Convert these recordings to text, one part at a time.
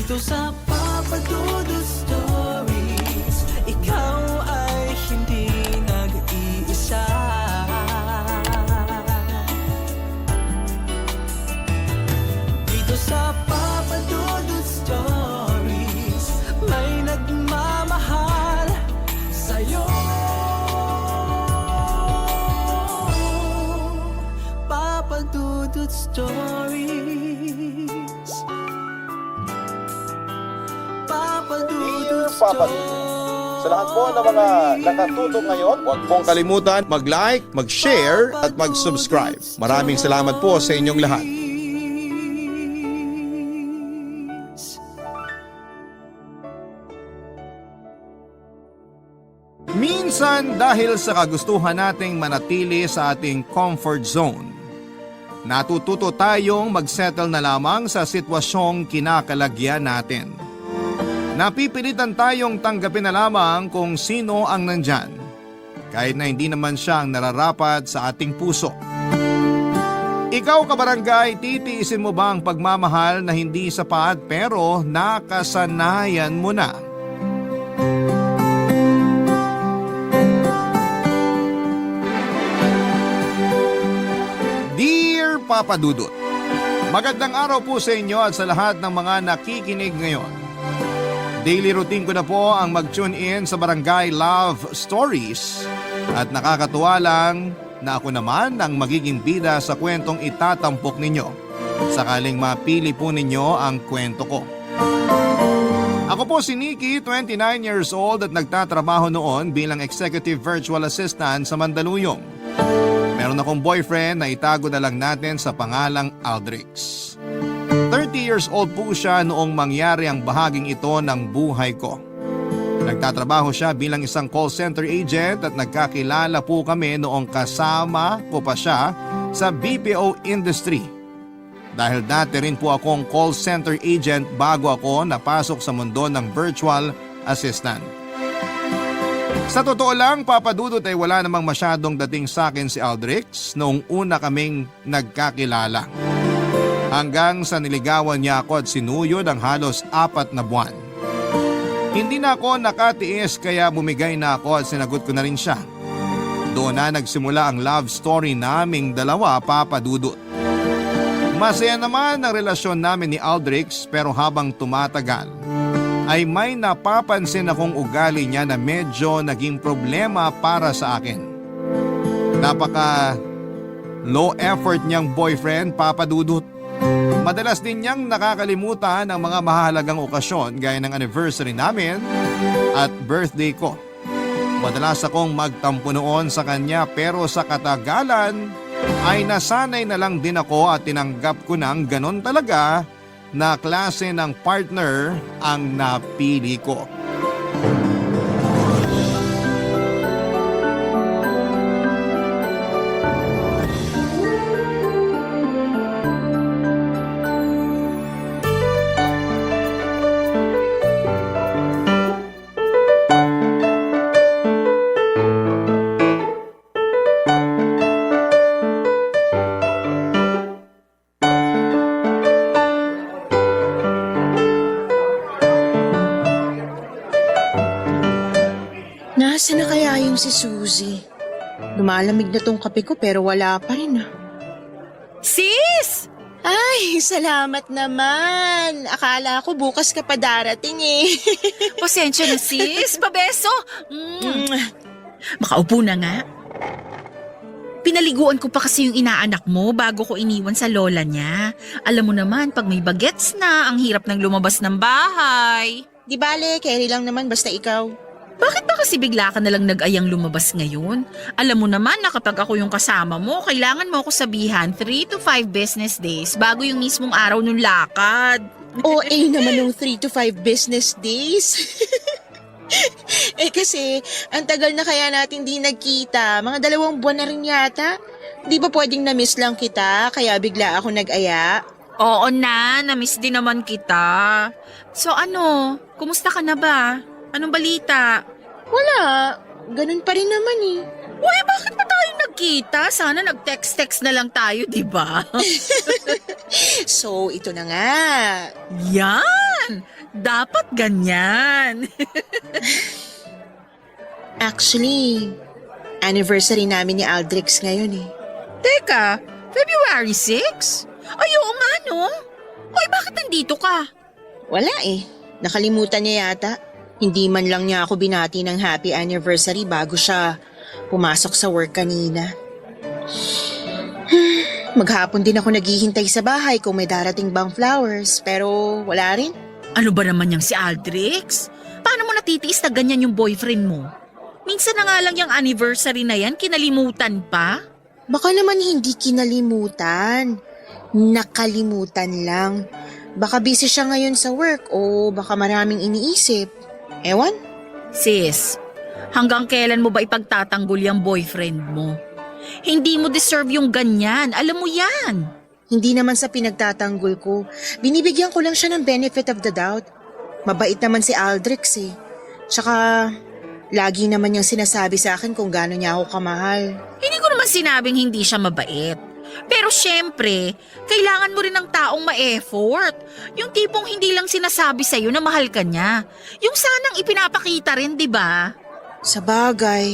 Dito sa Papa Dudut Stories, ikaw ay hindi nag-iisa. Dito sa Papa Dudut Stories, may nagmamahal sa'yo. Papa Dudut Stories. Papa Dudut Papa Dudut. Sa lahat po ng mga nakatutok ngayon, huwag pong kalimutan mag-like, mag-share at mag-subscribe. Maraming salamat po sa inyong lahat. Minsan dahil sa kagustuhan nating manatili sa ating comfort zone, natututo tayong mag-settle na lamang sa sitwasyong kinakalagyan natin. Napipilitan tayong tanggapin na lamang kung sino ang nandyan, kahit na hindi naman siya ang nararapat sa ating puso. Ikaw kabarangay, titiisin mo ba ang pagmamahal na hindi sapat pero nakasanayan mo na? Dear Papa Dudut, magandang araw po sa inyo at sa lahat ng mga nakikinig ngayon. Daily routine ko na po ang mag-tune in sa Barangay Love Stories at nakakatuwa lang na ako naman ang magiging bida sa kwentong itatampok ninyo sakaling mapili po ninyo ang kwento ko. Ako po si Nikki, 29 years old at nagtatrabaho noon bilang Executive Virtual Assistant sa Mandaluyong. Meron akong boyfriend na itago na lang natin sa pangalang Aldrix. 30 years old po siya noong mangyari ang bahaging ito ng buhay ko. Nagtatrabaho siya bilang isang call center agent at nagkakilala po kami noong kasama ko pa siya sa BPO industry. Dahil dati rin po akong call center agent bago ako napasok sa mundo ng virtual assistant. Sa totoo lang, Papa Dudut, ay wala namang masyadong dating sa akin si Aldrix noong una kaming nagkakilala. Hanggang sa niligawan niya ako at sinuyod ang halos 4 na buwan. Hindi na ako nakatiis kaya bumigay na ako at sinagot ko na rin siya. Doon na nagsimula ang love story naming dalawa, Papa Dudut. Masaya naman ang relasyon namin ni Aldrix pero habang tumatagal ay may napapansin akong ugali niya na medyo naging problema para sa akin. Napaka low effort niyang boyfriend, Papa Dudut. Madalas din niyang nakakalimutan ang mga mahalagang okasyon gaya ng anniversary namin at birthday ko. Madalas akong magtampo noon sa kanya pero sa katagalan ay nasanay na lang din ako at tinanggap ko nang ganon talaga na klase ng partner ang napili ko. Nasaan na kaya yung si Suzy? Lumalamig na tong kape ko pero wala pa rin ah. Sis! Ay, salamat naman. Akala ko bukas ka pa darating eh. Pasensya na sis, pabeso. Makaupo na nga. Pinaliguan ko pa kasi yung inaanak mo bago ko iniwan sa lola niya. Alam mo naman, pag may bagets na, ang hirap ng lumabas ng bahay. Di bale, carry lang naman basta ikaw. Bakit ba kasi bigla ka nalang nag-ayang lumabas ngayon? Alam mo naman na kapag ako yung kasama mo, kailangan mo ako sabihan 3 to 5 business days bago yung mismong araw ng lakad. OA naman ng 3 to 5 business days. Kasi, ang tagal na kaya natin di nagkita. Mga 2 buwan na rin yata. Di ba pwedeng na-miss lang kita, kaya bigla ako nag-aya? Oo na, na-miss din naman kita. So ano, kumusta ka na ba? Anong balita? Wala, ganun pa rin naman eh. Uy, bakit pa tayo nagkita? Sana nag-text-text na lang tayo, di ba? So, ito na nga. Yan! naman. Dapat ganyan. Actually, anniversary namin ni Aldrix ngayon eh. Teka, February 6? Ay, oo nga no. Hoy, bakit nandito ka? Wala eh. Nakalimutan niya yata. Hindi man lang niya ako binati ng happy anniversary bago siya pumasok sa work kanina. Maghapon din ako naghihintay sa bahay kung may darating bang flowers, pero wala rin. Ano ba naman yung si Aldrix? Paano mo natitiis na ganyan yung boyfriend mo? Minsan na nga lang yung anniversary na yan, kinalimutan pa? Baka naman hindi kinalimutan. Nakalimutan lang. Baka busy siya ngayon sa work o baka maraming iniisip. Ewan? Sis, hanggang kailan mo ba ipagtatanggol yung boyfriend mo? Hindi mo deserve yung ganyan, alam mo yan. Hindi naman sa pinagtatanggol ko. Binibigyan ko lang siya ng benefit of the doubt. Mabait naman si Aldrix eh. Tsaka, lagi naman niyang sinasabi sa akin kung gaano niya ako kamahal. Hindi ko naman sinabing hindi siya mabait. Pero syempre, kailangan mo rin ng taong ma-effort. Yung tipong hindi lang sinasabi sa'yo na mahal ka niya. Yung sanang ipinapakita rin, di ba? Sa bagay.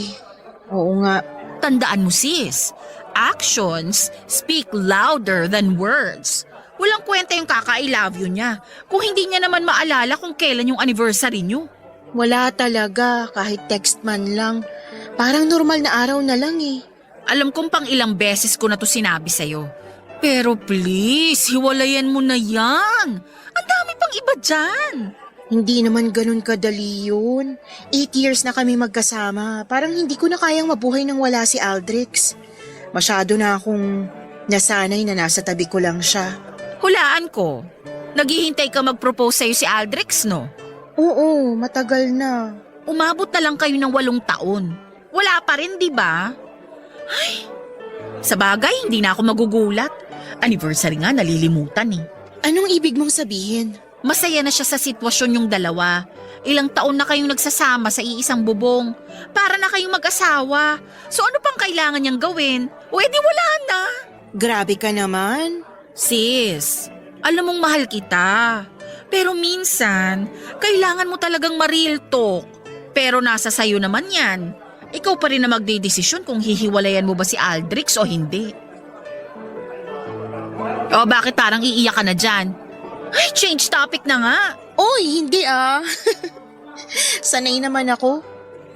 Oo nga. Tandaan mo sis, actions speak louder than words. Walang kwenta yung kaka-I love you niya kung hindi niya naman maalala kung kailan yung anniversary niyo. Wala talaga, kahit text man lang. Parang normal na araw na lang eh. Alam kong pang ilang beses ko na to sinabi sa'yo. Pero please, hiwalayan mo na yan. Ang dami pang iba dyan. Hindi naman ganun kadali yun. 8 years na kami magkasama. Parang hindi ko na kayang mabuhay nang wala si Aldrix. Masyado na akong nasanay na nasa tabi ko lang siya. Hulaan ko. Naghihintay ka mag-propose sa'yo si Aldrix, no? Oo, matagal na. Umabot na lang kayo ng 8 taon. Wala pa rin, di ba? Ay, sa bagay, hindi na ako magugulat. Anniversary nga, nalilimutan eh. Anong ibig mong sabihin? Masaya na siya sa sitwasyon yung dalawa. Ilang taon na kayong nagsasama sa iisang bubong. Para na kayong mag-asawa. So ano pang kailangan niyang gawin? O edi wala na. Grabe ka naman. Sis, alam mong mahal kita. Pero minsan, kailangan mo talagang ma-real talk. Pero nasa sayo naman yan. Ikaw pa rin na magdedesisyon kung hihiwalayan mo ba si Aldrix o hindi. O bakit parang iiyak ka na dyan? Ay, change topic na nga. Oy, hindi ah. Sanay naman ako.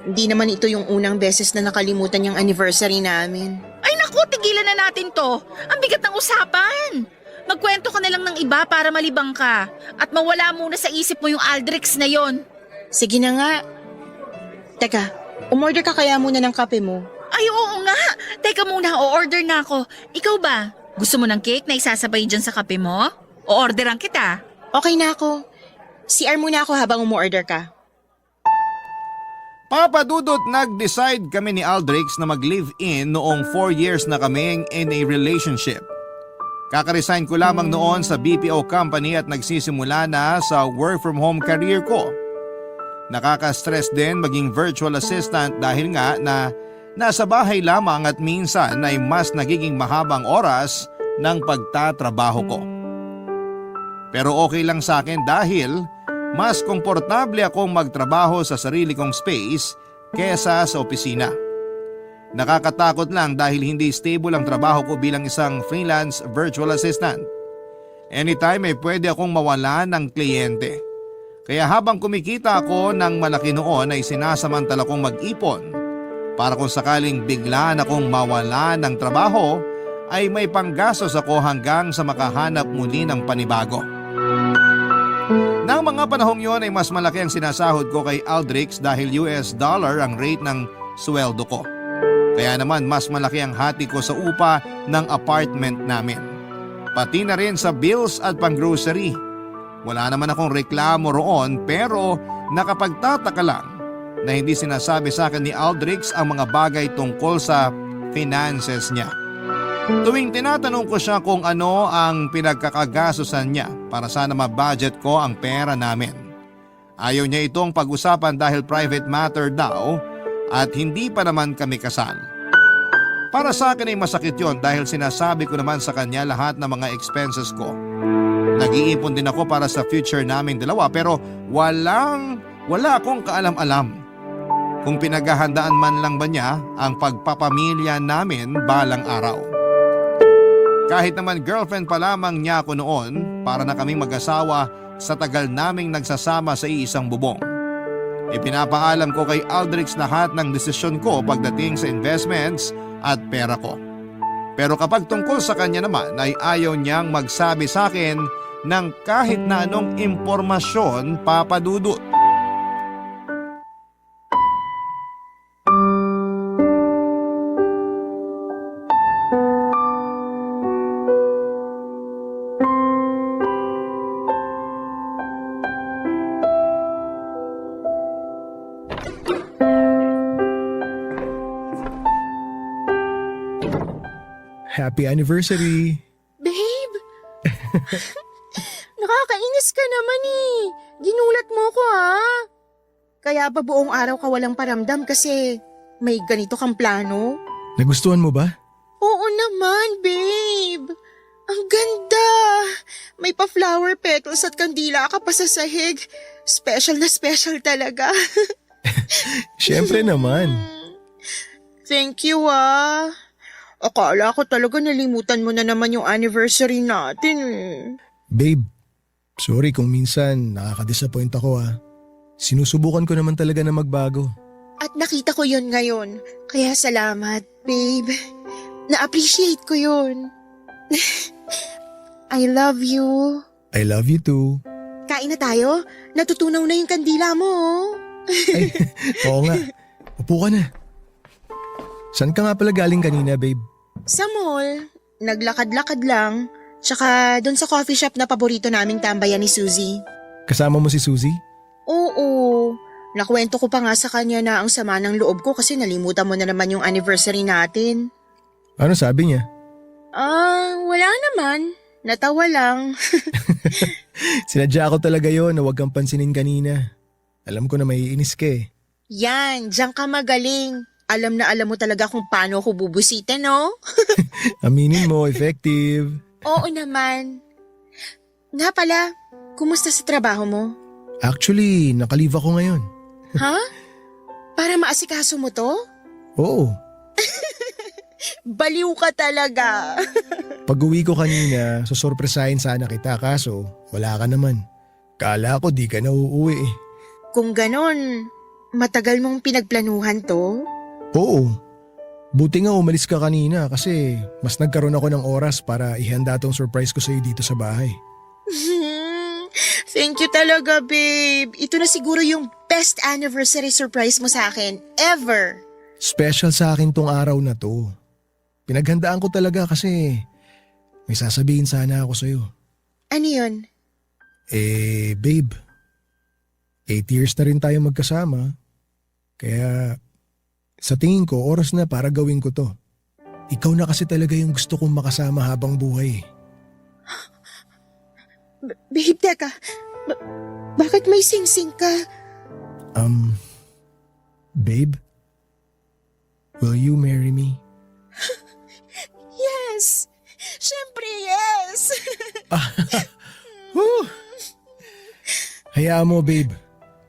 Hindi naman ito yung unang beses na nakalimutan yung anniversary namin. Ay naku, tigilan na natin to. Ang bigat ng usapan. Magkwento ka na lang ng iba para malibang ka. At mawala muna sa isip mo yung Aldrix na yon. Sige na nga. Teka, umorder ka kaya muna ng kape mo? Ay oo nga. Teka muna, o-order na ako. Ikaw ba? Gusto mo ng cake na isasabay dyan sa kape mo? O-orderan kita. Okay na ako. CR muna ako habang umorder ka. Papa Dudut, nag-decide kami ni Aldrix na mag-live-in noong 4 years na kaming in a relationship. Kakaresign ko lamang noon sa BPO company at nagsisimula na sa work from home career ko. Nakaka-stress din maging virtual assistant dahil nga na nasa bahay lamang at minsan ay mas nagiging mahabang oras ng pagtatrabaho ko. Pero okay lang sa akin dahil mas komportable akong magtrabaho sa sarili kong space kesa sa opisina. Nakakatakot lang dahil hindi stable ang trabaho ko bilang isang freelance virtual assistant. Anytime ay pwede akong mawalan ng kliyente. Kaya habang kumikita ako ng malaki noon ay sinasamantala kong mag-ipon para kung sakaling biglaan akong mawala ng trabaho ay may panggastos ako hanggang sa makahanap muli ng panibago. Nang mga panahong yon ay mas malaki ang sinasahod ko kay Aldrix dahil US dollar ang rate ng sweldo ko. Kaya naman mas malaki ang hati ko sa upa ng apartment namin. Pati na rin sa bills at pang-grocery. Wala naman akong reklamo roon pero nakapagtataka lang na hindi sinasabi sa akin ni Aldrix ang mga bagay tungkol sa finances niya. Tuwing tinatanong ko siya kung ano ang pinagkakagastusan niya para sana ma-budget ko ang pera namin. Ayaw niya itong pag-usapan dahil private matter daw at hindi pa naman kami kasal. Para sa akin ay masakit yon dahil sinasabi ko naman sa kanya lahat ng mga expenses ko. Nag-iipon din ako para sa future naming dalawa pero wala akong kaalam-alam kung pinaghahandaan man lang ba niya ang pagpapamilya namin balang araw. Kahit naman girlfriend pa lamang niya ako noon, para na kaming mag-asawa sa tagal naming nagsasama sa iisang bubong. Ipinapaalam ko kay Aldrich lahat ng desisyon ko pagdating sa investments at pera ko. Pero kapag tungkol sa kanya naman ay ayaw niyang magsabi sa akin ng kahit na anong impormasyon, Papa Dudut. Happy anniversary! Babe! Nakakainis ka naman eh. Ginulat mo ko ha. Kaya ba buong araw ka walang paramdam kasi may ganito kang plano? Nagustuhan mo ba? Oo naman, babe. Ang ganda. May pa-flower petals at kandila ka pa sa sahig. Special na special talaga. Siyempre naman. Thank you ah. Akala ko talaga nalimutan mo na naman yung anniversary natin. Babe, sorry kung minsan nakaka-disappoint ako Sinusubukan ko naman talaga na magbago. At nakita ko yun ngayon. Kaya salamat, babe. Na-appreciate ko yun. I love you. I love you too. Kain na tayo? Natutunaw na yung kandila mo. Ay, oo nga. Upo ka na. Saan ka nga pala galing kanina, babe? Sa mall, naglakad-lakad lang. Tsaka doon sa coffee shop na paborito naming tambayan ni Suzy. Kasama mo si Suzy? Oo. Nakwento ko pa nga sa kanya na ang sama ng loob ko kasi nalimutan mo na naman yung anniversary natin. Ano sabi niya? Wala naman. Natawa lang. Sinadya ko talaga yon na huwag kang pansinin kanina. Alam ko na maiinis ka eh. Yan, diyan ka magaling. Alam na alam mo talaga kung paano ako bubusitin, no? Aminin mo, effective. Oo naman. Nga pala, kumusta sa trabaho mo? Actually, nakalive ako ngayon. Ha? Para maasikaso mo to? Oo. Baliw ka talaga. Pag uwi ko kanina, susurpresahin sana kita kaso wala ka naman. Kala ko di ka na uuwi eh. Kung ganon, matagal mong pinagplanuhan to? Oo. Buti nga umalis ka kanina kasi mas nagkaroon ako ng oras para ihanda tong surprise ko sa'yo dito sa bahay. Thank you talaga, babe. Ito na siguro yung best anniversary surprise mo sa akin ever. Special sa akin tong araw na to. Pinaghandaan ko talaga kasi may sasabihin sana ako sa'yo. Ano yun? Babe, 8 years na rin tayo magkasama. Kaya sa tingin ko, oras na para gawin ko to. Ikaw na kasi talaga yung gusto kong makasama habang buhay. Babe, teka. Bakit may sing-sing ka? Babe, will you marry me? Yes! Siyempre, yes! Hayaan mo, babe.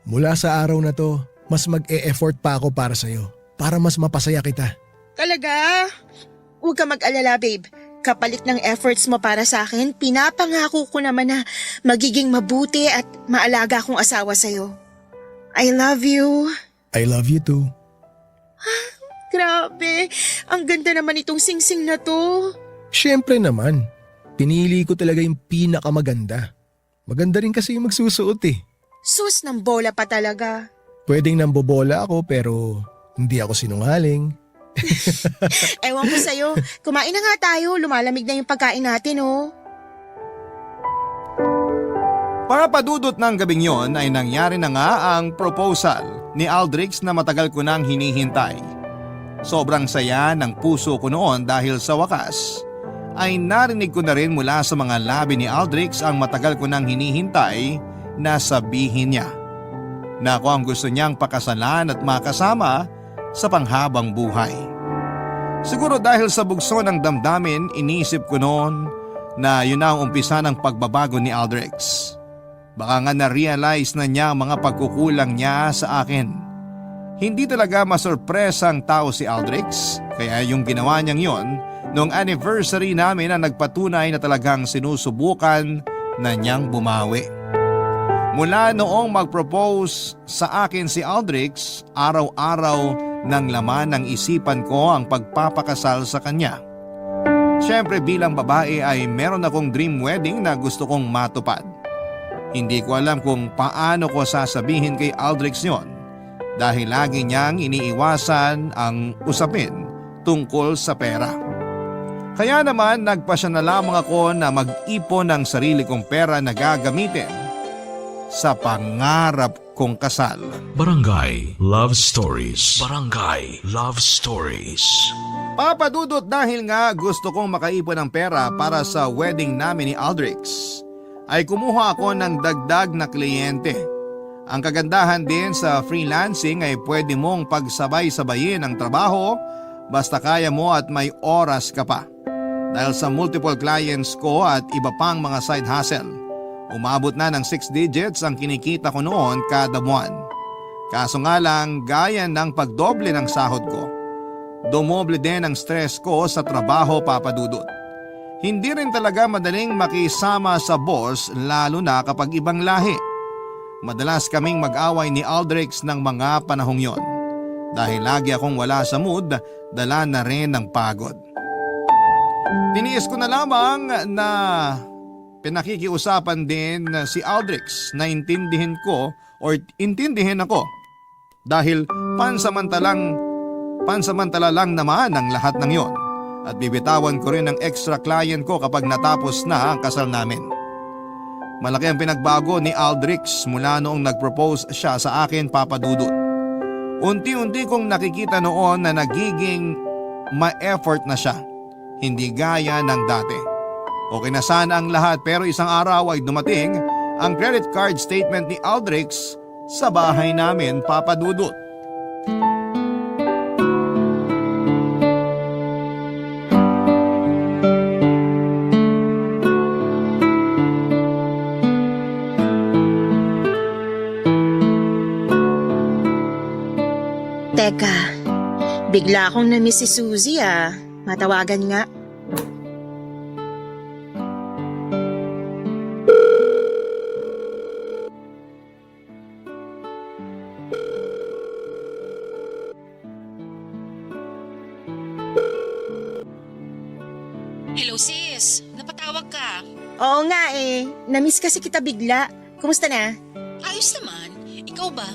Mula sa araw na to, mas mag-e-effort pa ako para sa'yo. Para mas mapasaya kita. Talaga? Huwag ka mag-alala, babe. Kapalit ng efforts mo para sa akin, pinapangako ko naman na magiging mabuti at maalaga akong asawa sa'yo. I love you. I love you too. Grabe, ang ganda naman itong sing-sing na to. Siyempre naman, pinili ko talaga yung pinakamaganda. Maganda rin kasi yung magsusuot eh. Sus ng bola pa talaga. Pwedeng nambobola ako pero hindi ako sinungaling. Ewan ko sa'yo, kumain na nga tayo, lumalamig na yung pagkain natin oh. Papadudot ng gabing yon ay nangyari na nga ang proposal ni Aldrich na matagal ko nang hinihintay. Sobrang saya ng puso ko noon dahil sa wakas ay narinig ko na rin mula sa mga labi ni Aldrich ang matagal ko nang hinihintay na sabihin niya na ako ang gusto niyang pakasalan at makasama sa panghabang buhay. Siguro dahil sa bugso ng damdamin, inisip ko noon na yun na ang umpisa ng pagbabago ni Aldrich. Baka nga na-realize na niya ang mga pagkukulang niya sa akin. Hindi talaga masurpresang tao si Aldrich, kaya yung ginawa niyang yon noong anniversary namin na nagpatunay na talagang sinusubukan na niyang bumawi. Mula noong mag-propose sa akin si Aldrich, araw-araw nang laman ng isipan ko ang pagpapakasal sa kanya. Siyempre bilang babae ay meron akong dream wedding na gusto kong matupad. Hindi ko alam kung paano ko sasabihin kay Aldrich yon dahil lagi niyang iniiwasan ang usapin tungkol sa pera. Kaya naman nagpasya na lamang ako na mag-ipon ng sarili kong pera na gagamitin sa pangarap kong kasal. Barangay Love Stories. Barangay Love Stories. Papa Dudut, dahil nga gusto kong makaipon ng pera para sa wedding namin ni Aldrich, ay kumuha ako ng dagdag na kliyente. Ang kagandahan din sa freelancing ay pwede mong pagsabay-sabayin ang trabaho basta kaya mo at may oras ka pa. Dahil sa multiple clients ko at iba pang mga side hustle, umabot na ng 6 digits ang kinikita ko noon kada buwan. Kaso nga lang, gaya ng pagdoble ng sahod ko, dumoble din ang stress ko sa trabaho, Papa Dudut. Hindi rin talaga madaling makisama sa boss lalo na kapag ibang lahi. Madalas kaming mag-away ni Aldrich ng mga panahong yon. Dahil lagi akong wala sa mood, dala na rin ng pagod. Tiniis ko na lamang na pinakikiusapan din si Aldrich na intindihin ako dahil pansamantala lang naman ang lahat ng yon at bibitawan ko rin ng extra client ko kapag natapos na ang kasal namin. Malaki ang pinagbago ni Aldrich mula noong nag-propose siya sa akin, Papa Dudut. Unti-unti kong nakikita noon na nagiging ma-effort na siya, hindi gaya ng dati. Okay na sana ang lahat pero isang araw ay dumating ang credit card statement ni Aldrich sa bahay namin, Papa Dudut. Teka, bigla akong na-miss si Suzy ah. Matawagan nga. Hello sis, napatawag ka. Oo nga eh, na-miss kasi kita bigla. Kumusta na? Ayos naman, ikaw ba?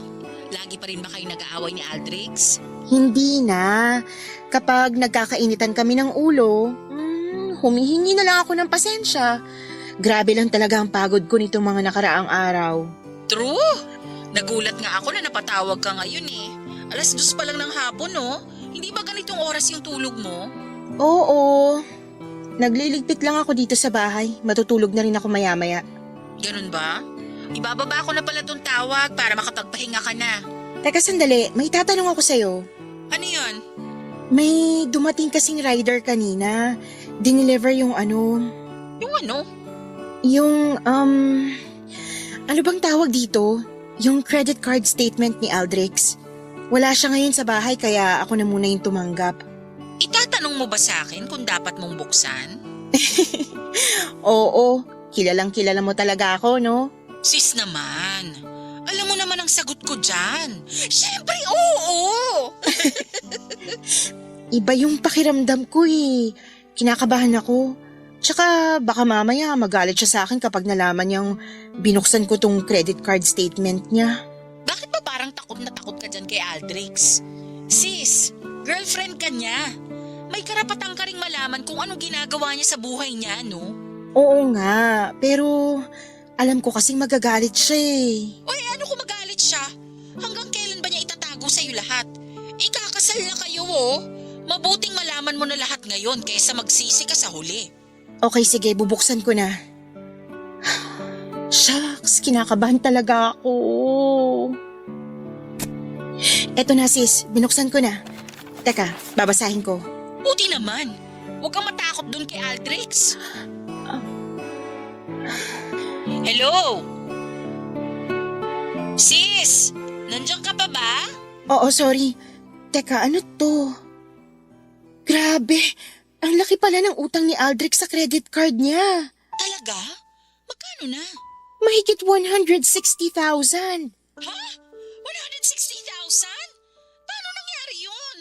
Lagi pa rin ba kayo nag-aaway ni Aldrich? Hindi na. Kapag nagkakainitan kami ng ulo, humihingi na lang ako ng pasensya. Grabe lang talaga ang pagod ko nitong mga nakaraang araw. True! Nagulat nga ako na napatawag ka ngayon eh. 2:00 pa lang ng hapon no? Hindi ba ganitong oras yung tulog mo? Oo. Nagliligpit lang ako dito sa bahay. Matutulog na rin ako maya-maya. Ganun ba? Ibababa ko na pala tong tawag para makapagpahinga ka na. Teka sandali, may tatanong ako sa'yo. Ano yun? May dumating kasing rider kanina. Dineliver yung ano... Yung ano? Yung, ano bang tawag dito? Yung credit card statement ni Aldrich. Wala siya ngayon sa bahay kaya ako na muna yung tumanggap. Itatanong mo ba sa akin kung dapat mong buksan? Oo, kilalang kilala mo talaga ako, no? Sis naman, alam mo naman ang sagot ko dyan. Siyempre, oo! Iba yung pakiramdam ko eh. Kinakabahan ako. Tsaka baka mamaya magalit siya sa akin kapag nalaman niyang binuksan ko tong credit card statement niya. Bakit ba parang takot na takot ka dyan kay Aldrich? Sis, girlfriend ka niya. May karapatan ka ring malaman kung anong ginagawa niya sa buhay niya, no? Oo nga, pero alam ko kasing magagalit siya eh. Oy, ano kung magalit siya? Hanggang kailan ba niya itatago sa'yo lahat? Ikakasal na kayo, oh. Mabuting malaman mo na lahat ngayon kaysa magsisi ka sa huli. Okay, sige, bubuksan ko na. Shucks, kinakabahan talaga ako. Eto na sis, binuksan ko na. Teka, babasahin ko. Buti naman. Huwag kang matakot dun kay Aldrich. Hello? Sis, nandiyan ka pa ba? Oo, sorry. Teka, ano to? Grabe, ang laki pala ng utang ni Aldrich sa credit card niya. Talaga? Magkano na? Mahigit 160,000. Ha? 160,000? Paano nangyari yun?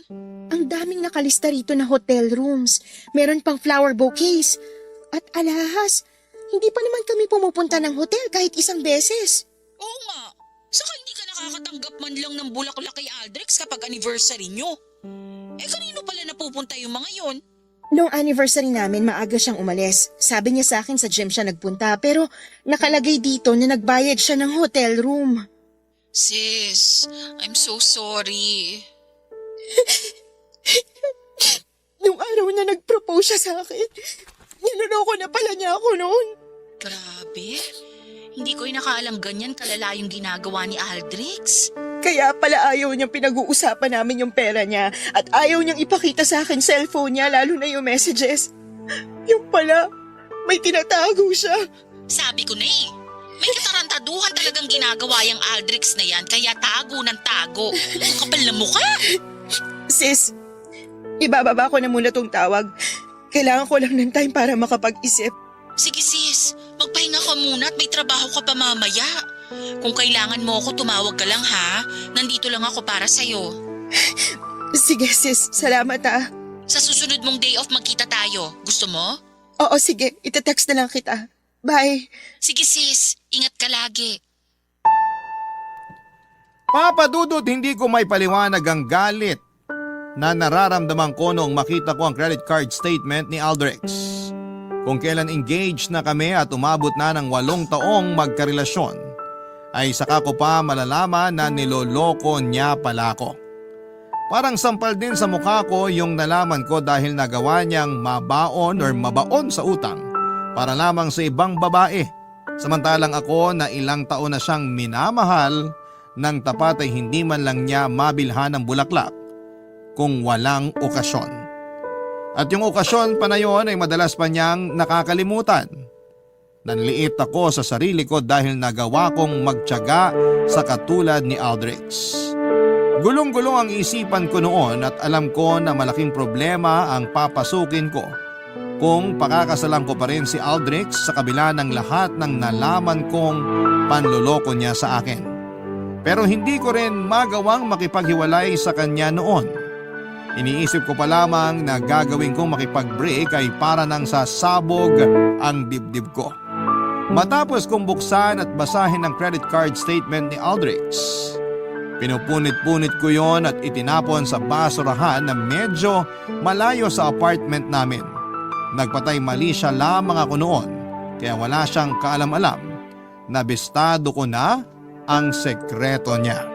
Ang daming nakalista rito na hotel rooms. Meron pang flower bouquets. At alahas, hindi pa naman kami pumupunta ng hotel kahit isang beses. Oo nga. Saka hindi ka nakakatanggap man lang ng bulaklak kay Aldrich kapag anniversary nyo. Kanino pala napupunta yung mga yon? Noong anniversary namin, maaga siyang umalis. Sabi niya sa akin sa gym siya nagpunta pero nakalagay dito na nagbayad siya ng hotel room. Sis, I'm so sorry. Nung araw na nag-propose siya sa akin, niloloko na pala niya ako noon. Grabe. Hindi ko inakaalam ganyan kalala yung ginagawa ni Aldrich. Kaya pala ayaw niyang pinag-uusapan namin yung pera niya at ayaw niyang ipakita sa akin cellphone niya lalo na yung messages. Yung pala, may tinatago siya. Sabi ko na eh. May katarantaduhan talagang ginagawa yung Aldrich na yan kaya tago ng tago. Ang kapal na mukha. Sis, ibababa ko na muna tong tawag. Kailangan ko lang ng time para makapag-isip. Sige sis, magpahinga ka muna at may trabaho ka pa mamaya. Kung kailangan mo ako, tumawag ka lang ha. Nandito lang ako para sa'yo. Sige sis, salamat ah. Sa susunod mong day off magkita tayo. Gusto mo? Oo sige, itetext na lang kita. Bye. Sige sis, ingat ka lagi. Papa Dudut, hindi ko may paliwanag ang galit na nararamdaman ko noong makita ko ang credit card statement ni Aldrich. Kung kailan engaged na kami at umabot na ng 8 taong magkarelasyon, ay saka ko pa malalaman na niloloko niya pala ako. Parang sampal din sa mukha ko yung nalaman ko dahil nagawa niyang mabaon sa utang para lamang sa ibang babae. Samantalang ako na ilang taon na siyang minamahal ng tapat ay hindi man lang niya mabilhan ng bulaklak kung walang okasyon. At yung okasyon pa na yun ay madalas pa niyang nakakalimutan. Nanliit ako sa sarili ko dahil nagawa kong magtiyaga sa katulad ni Aldrich. Gulong-gulong ang isipan ko noon at alam ko na malaking problema ang papasukin ko kung pakakasalan ko pa rin si Aldrich sa kabila ng lahat ng nalaman kong panloloko niya sa akin. Pero hindi ko rin magawang makipaghiwalay sa kanya noon. Iniisip ko pa lamang na gagawin kong makipag-break ay para nang sasabog ang dibdib ko. Matapos kong buksan at basahin ang credit card statement ni Aldrich, pinupunit-punit ko yon at itinapon sa basurahan na medyo malayo sa apartment namin. Nagpatay mali siya lamang ako noon kaya wala siyang kaalam-alam na bistado ko na ang sekreto niya.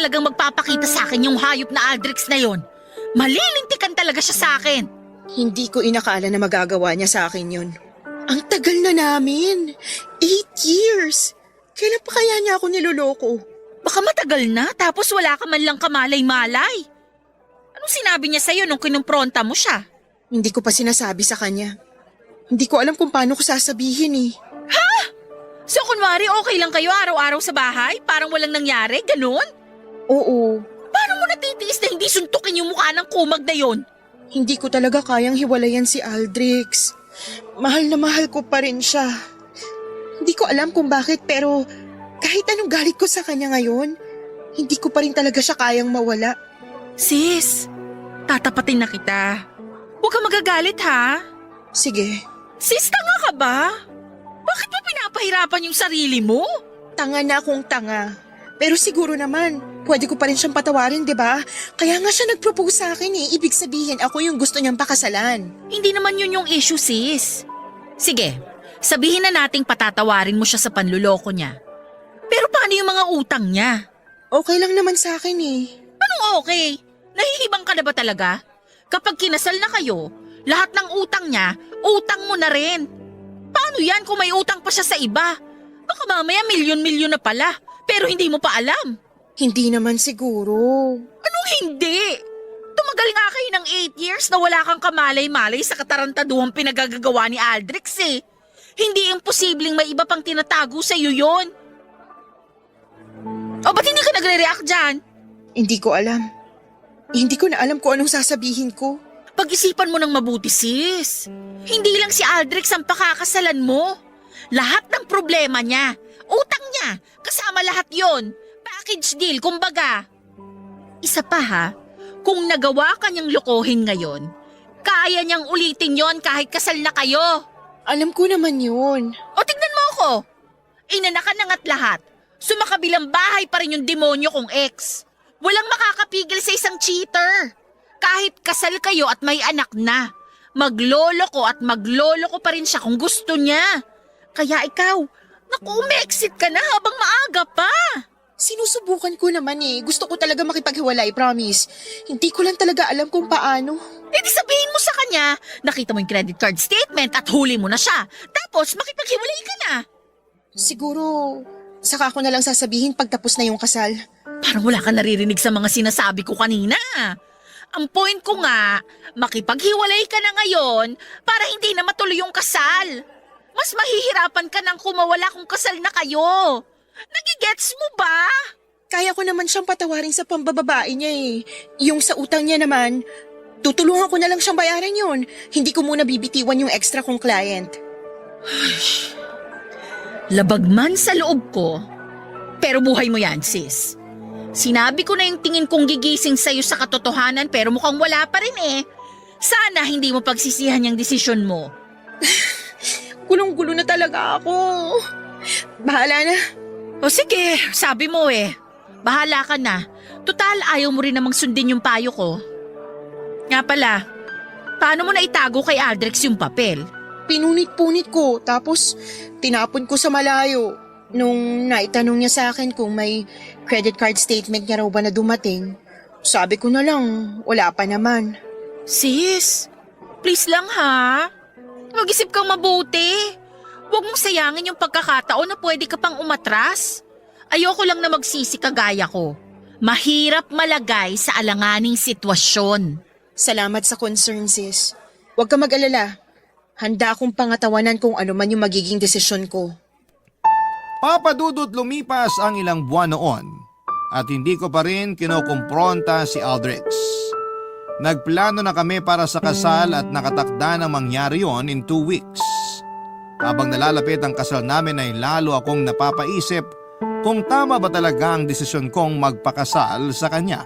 Talagang magpapakita sa akin yung hayop na Aldrich na yon. Malilintikan talaga siya sa akin. Hindi ko inakala na magagawa niya sa akin yun. Ang tagal na namin. 8 years. Kailan pa kaya niya ako niloloko? Baka matagal na tapos wala ka man lang kamalay-malay. Anong sinabi niya sa'yo nung kinumpronta mo siya? Hindi ko pa sinasabi sa kanya. Hindi ko alam kung paano ko sasabihin eh. Ha? So kunwari okay lang kayo araw-araw sa bahay? Parang walang nangyari? Ganun? Oo. Paano mo natitiis na hindi suntukin yung mukha ng kumag na yon? Hindi ko talaga kayang hiwalayan si Aldrich. Mahal na mahal ko pa rin siya. Hindi ko alam kung bakit pero kahit anong galit ko sa kanya ngayon, hindi ko pa rin talaga siya kayang mawala. Sis, tatapatin na kita. Huwag ka magagalit ha. Sige. Sis, tanga ka ba? Bakit mo pinapahirapan yung sarili mo? Tanga na akong tanga. Pero siguro naman, pwede ko pa rin siyang patawarin, di ba? Kaya nga siya nag-propose sa akin eh. Ibig sabihin, ako yung gusto niyang pakasalan. Hindi naman yun yung issue, sis. Sige, sabihin na nating patatawarin mo siya sa panluloko niya. Pero paano yung mga utang niya? Okay lang naman sa akin eh. Anong okay? Nahihibang ka na ba talaga? Kapag kinasal na kayo, Lahat ng utang niya, utang mo na rin. Paano yan kung may utang pa siya sa iba? Baka mamaya milyon-milyon na pala, pero hindi mo pa alam. Hindi naman siguro. Anong hindi? Tumagal nga kayo ng 8 years na wala kang kamalay-malay sa katarantaduhang pinagagagawa ni Aldrich eh. Hindi imposibleng may iba pang tinatago sa iyo yon. O ba't hindi ka nagre-react dyan? Hindi ko alam. Hindi ko na alam kung anong sasabihin ko. Pag-isipan mo ng mabuti, sis. Hindi lang si Aldrich ang pakakasalan mo. Lahat ng problema niya, utang niya, kasama lahat yon. Package deal, kumbaga. Isa pa ha, kung nagawa ka niyang lokohin ngayon, kaya niyang ulitin yon kahit kasal na kayo. Alam ko naman yun. O tignan mo ako. Inanakan na nga't lahat. Sumakabilang bahay pa rin yung demonyo kong ex. Walang makakapigil sa isang cheater. Kahit kasal kayo at may anak na, magloloko at magloloko pa rin siya kung gusto niya. Kaya ikaw, naku, umexit ka na habang maaga pa. Sinusubukan ko naman eh. Gusto ko talaga makipaghiwalay, promise. Hindi ko lang talaga alam kung paano. E di sabihin mo sa kanya, nakita mo yung credit card statement at huli mo na siya. Tapos makipaghiwalay ka na. Siguro, saka ko na lang sasabihin pagtapos na yung kasal. Parang wala ka naririnig sa mga sinasabi ko kanina. Ang point ko nga, makipaghiwalay ka na ngayon para hindi na matuloy yung kasal. Mas mahihirapan ka nang kumawala kung kasal na kayo. Nagigets mo ba? Kaya ko naman siyang patawarin sa pambababae niya eh. Yung sa utang niya naman, tutulungan ko na lang siyang bayaran yun. Hindi ko muna bibitiwan yung extra kong client. Labag man sa loob ko, pero buhay mo yan, sis. Sinabi ko na yung tingin kong gigising sa'yo sa katotohanan pero mukhang wala pa rin eh. Sana hindi mo pagsisihan yung desisyon mo. Gulong-gulo na talaga ako. Bahala na. O sige, sabi mo eh. Bahala ka na. Total, ayaw mo rin namang sundin yung payo ko. Nga pala, paano mo na itago kay Aldrich yung papel? Pinunit-punit ko, tapos tinapon ko sa malayo. Nung naitanong niya sa akin kung may credit card statement niya raw ba na dumating, sabi ko na lang, wala pa naman. Sis, please lang ha. Mag-isip kang mabuti. Huwag mong sayangin yung pagkakataon na pwede ka pang umatras. Ayoko lang na magsisi kagaya ko. Mahirap malagay sa alanganing sitwasyon. Salamat sa concern, sis. Huwag ka mag-alala. Handa akong pangatawanan kung ano man yung magiging desisyon ko. Papadudot lumipas ang ilang buwan noon at hindi ko pa rin kinukumpronta si Aldrich. Nagplano na kami para sa kasal at nakatakda na mangyari yon in 2 weeks. Habang nalalapit ang kasal namin ay lalo akong napapaisip kung tama ba talaga ang desisyon kong magpakasal sa kanya.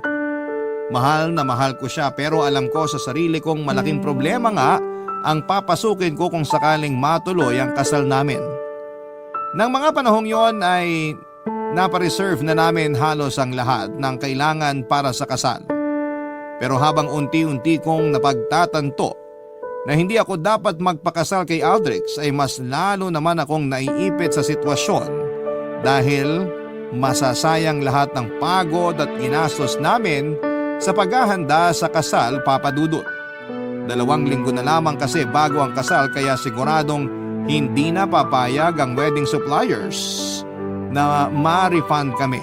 Mahal na mahal ko siya pero alam ko sa sarili kong malaking problema nga ang papasukin ko kung sakaling matuloy ang kasal namin. Nang mga panahong yon ay napareserve na namin halos ang lahat ng kailangan para sa kasal. Pero habang unti-unti kong napagtatanto na hindi ako dapat magpakasal kay Aldrich ay mas lalo naman akong naiipit sa sitwasyon dahil masasayang lahat ng pagod at ginastos namin sa paghahanda sa kasal, Papa Dudut. 2 linggo na lamang kasi bago ang kasal kaya siguradong hindi na papayag ang wedding suppliers na ma-refund kami.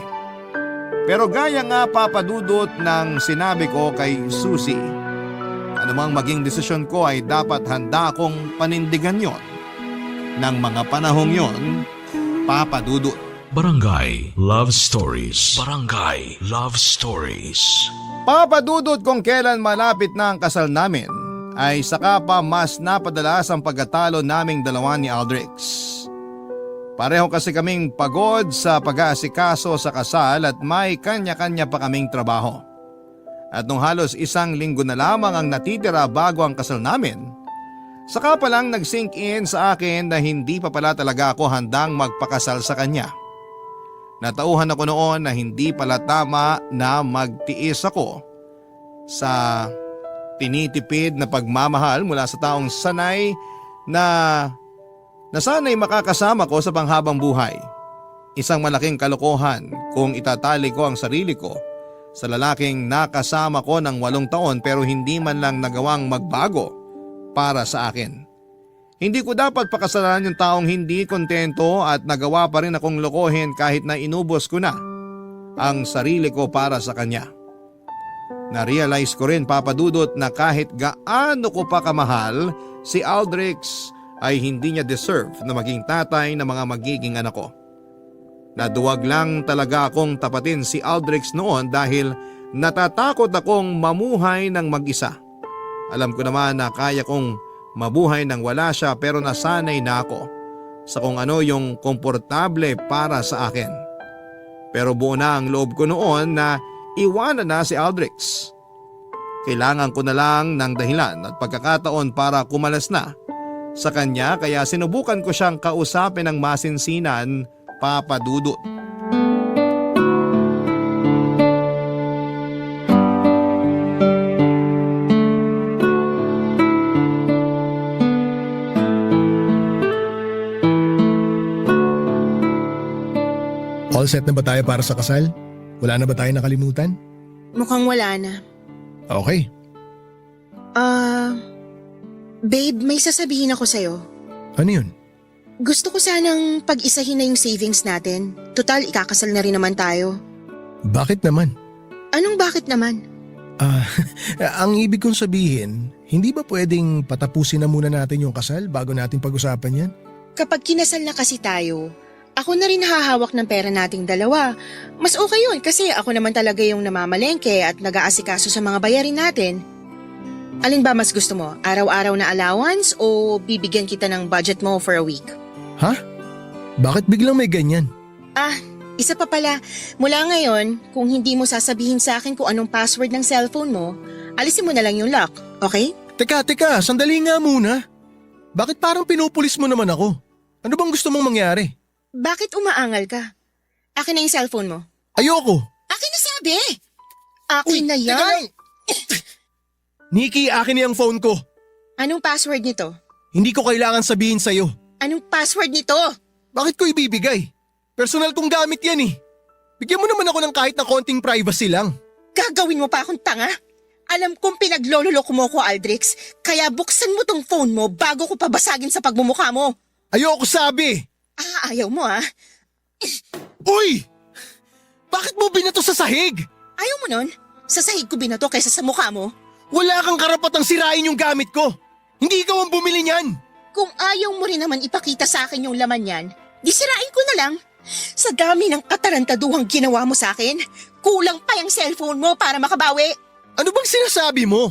Pero gaya nga, Papa Dudut, ng sinabi ko kay Susie, anumang maging desisyon ko ay dapat handa akong panindigan yon. Nang mga panahong yon, Papa Dudut. Barangay Love Stories. Barangay Love Stories. Papa Dudut, kung kailan malapit na ang kasal namin, ay saka pa mas napadalas ang pagkatalo naming dalawa ni Aldrich. Pareho kasi kaming pagod sa pag-aasikaso sa kasal at may kanya-kanya pa kaming trabaho. At nung halos 1 linggo na lamang ang natitira bago ang kasal namin, saka pa lang nag-sink in sa akin na hindi pa pala talaga ako handang magpakasal sa kanya. Natauhan ako noon na hindi pala tama na magtiis ako sa tinitipid na pagmamahal mula sa taong sanay na sana'y makakasama ko sa panghabang buhay. Isang malaking kalokohan kung itatali ko ang sarili ko sa lalaking nakasama ko ng 8 taon pero hindi man lang nagawang magbago para sa akin. Hindi ko dapat pakasalan yung taong hindi kontento at nagawa pa rin akong lokohin kahit na inubos ko na ang sarili ko para sa kanya. Na-realize ko rin, Papa Dudut, na kahit gaano ko pa kamahal, si Aldrich ay hindi niya deserve na maging tatay ng mga magiging anak ko. Naduwag lang talaga akong tapatin si Aldrich noon dahil natatakot akong mamuhay ng mag-isa. Alam ko naman na kaya kong mabuhay nang wala siya, pero nasanay na ako sa kung ano yung komportable para sa akin. Pero buo na ang loob ko noon na iwanan na si Aldrich. Kailangan ko na lang ng dahilan at pagkakataon para kumalas na sa kanya, kaya sinubukan ko siyang kausapin ng masinsinan, Papa Dudut. All set na ba tayo para sa kasal? Wala na ba tayo nakalimutan? Mukhang wala na. Okay. Babe, may sasabihin ako sa'yo. Ano yun? Gusto ko sanang pag-isahin na yung savings natin. Total, ikakasal na rin naman tayo. Bakit naman? Anong bakit naman? Ang ibig kong sabihin, hindi ba pwedeng patapusin na muna natin yung kasal bago natin pag-usapan yan? Kapag kinasal na kasi tayo, ako na rin hahawak ng pera nating dalawa. Mas okay yun kasi ako naman talaga yung namamalengke at nag-aasikaso sa mga bayarin natin. Alin ba mas gusto mo? Araw-araw na allowance o bibigyan kita ng budget mo for a week? Ha? Bakit biglang may ganyan? Isa pa pala, mula ngayon, kung hindi mo sasabihin sa akin kung anong password ng cellphone mo, alisin mo na lang yung lock, okay? Teka, sandali nga muna. Bakit parang pinupulis mo naman ako? Ano bang gusto mong mangyari? Bakit umaangal ka? Akin na yung cellphone mo. Ayoko! Akin na sabi! Akin na yan! Teka lang! Nikki, akin na yung phone ko. Anong password nito? Hindi ko kailangan sabihin sa'yo. Anong password nito? Bakit ko ibibigay? Personal kong gamit yan eh. Bigyan mo naman ako ng kahit na konting privacy lang. Gagawin mo pa akong tanga? Alam kong pinaglololoko mo ko, Aldrich. Kaya buksan mo tong phone mo bago ko pabasagin sa pagmumukha mo. Ayoko sabi! Ayaw mo Uy! Bakit mo binato sa sahig? Ayaw mo nun? Sa sahig ko binato kaysa sa mukha mo? Wala kang karapatang sirain yung gamit ko. Hindi ikaw ang bumili niyan. Kung ayaw mo rin naman ipakita sa akin yung laman yan, di sirain ko na lang. Sa dami ng katarantaduhang ginawa mo sa akin, kulang pa yung cellphone mo para makabawi. Ano bang sinasabi mo?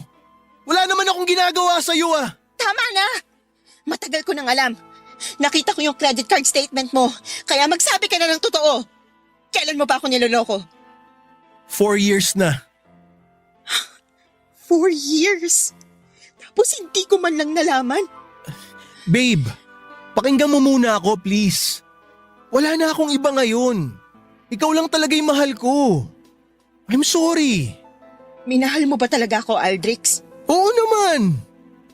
Wala naman akong ginagawa sa'yo ah. Tama na! Matagal ko nang alam. Nakita ko yung credit card statement mo, kaya magsabi ka na ng totoo. Kailan mo ba ako niloloko? 4 years na. 4 years? Tapos hindi ko man lang nalaman. Babe, pakinggan mo muna ako please. Wala na akong iba ngayon. Ikaw lang talaga yung mahal ko. I'm sorry. Minahal mo ba talaga ako, Aldrich? Oo naman.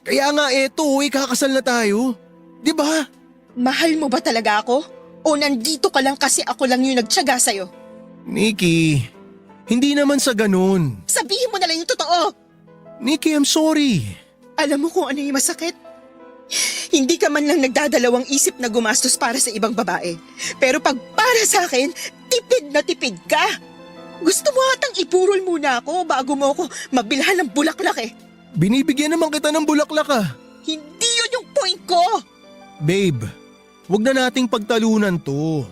Kaya nga eto, ikakasal na tayo. Di ba? Mahal mo ba talaga ako? O nandito ka lang kasi ako lang yung nagtiyaga sa'yo? Nikki, hindi naman sa ganun. Sabihin mo na lang yung totoo! Nikki, I'm sorry. Alam mo kung ano yung masakit? Hindi ka man lang nagdadalawang isip na gumastos para sa ibang babae. Pero pag para sa akin, tipid na tipid ka. Gusto mo atang ipurol muna ako bago mo ako mabilhan ng bulaklak eh. Binibigyan naman kita ng bulaklak ah. Hindi yun yung point ko! Babe, wag na nating pagtalunan to.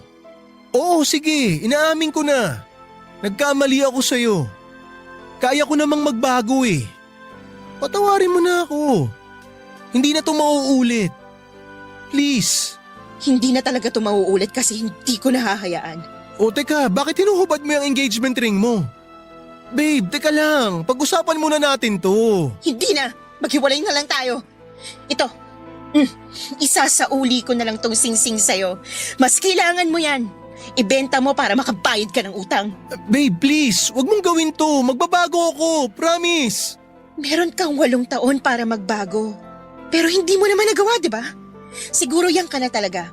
Oo, sige, inaamin ko na. Nagkamali ako sa'yo. Kaya ko namang magbago eh. Patawarin mo na ako. Hindi na to mauulit. Please. Hindi na talaga ito mauulit kasi hindi ko nahahayaan. O teka, bakit hinuhubad mo yung engagement ring mo? Babe, teka lang. Pag-usapan muna natin to. Hindi na! Maghiwalay na lang tayo. Ito, isasauli ko na lang tong singsing sa'yo. Mas kailangan mo yan. Ibenta mo para makabayad ka ng utang. Babe, please. Wag mong gawin to. Magbabago ako. Promise. Meron kang 8 taon para magbago. Pero hindi mo naman nagawa, di ba? Siguro yan ka na talaga.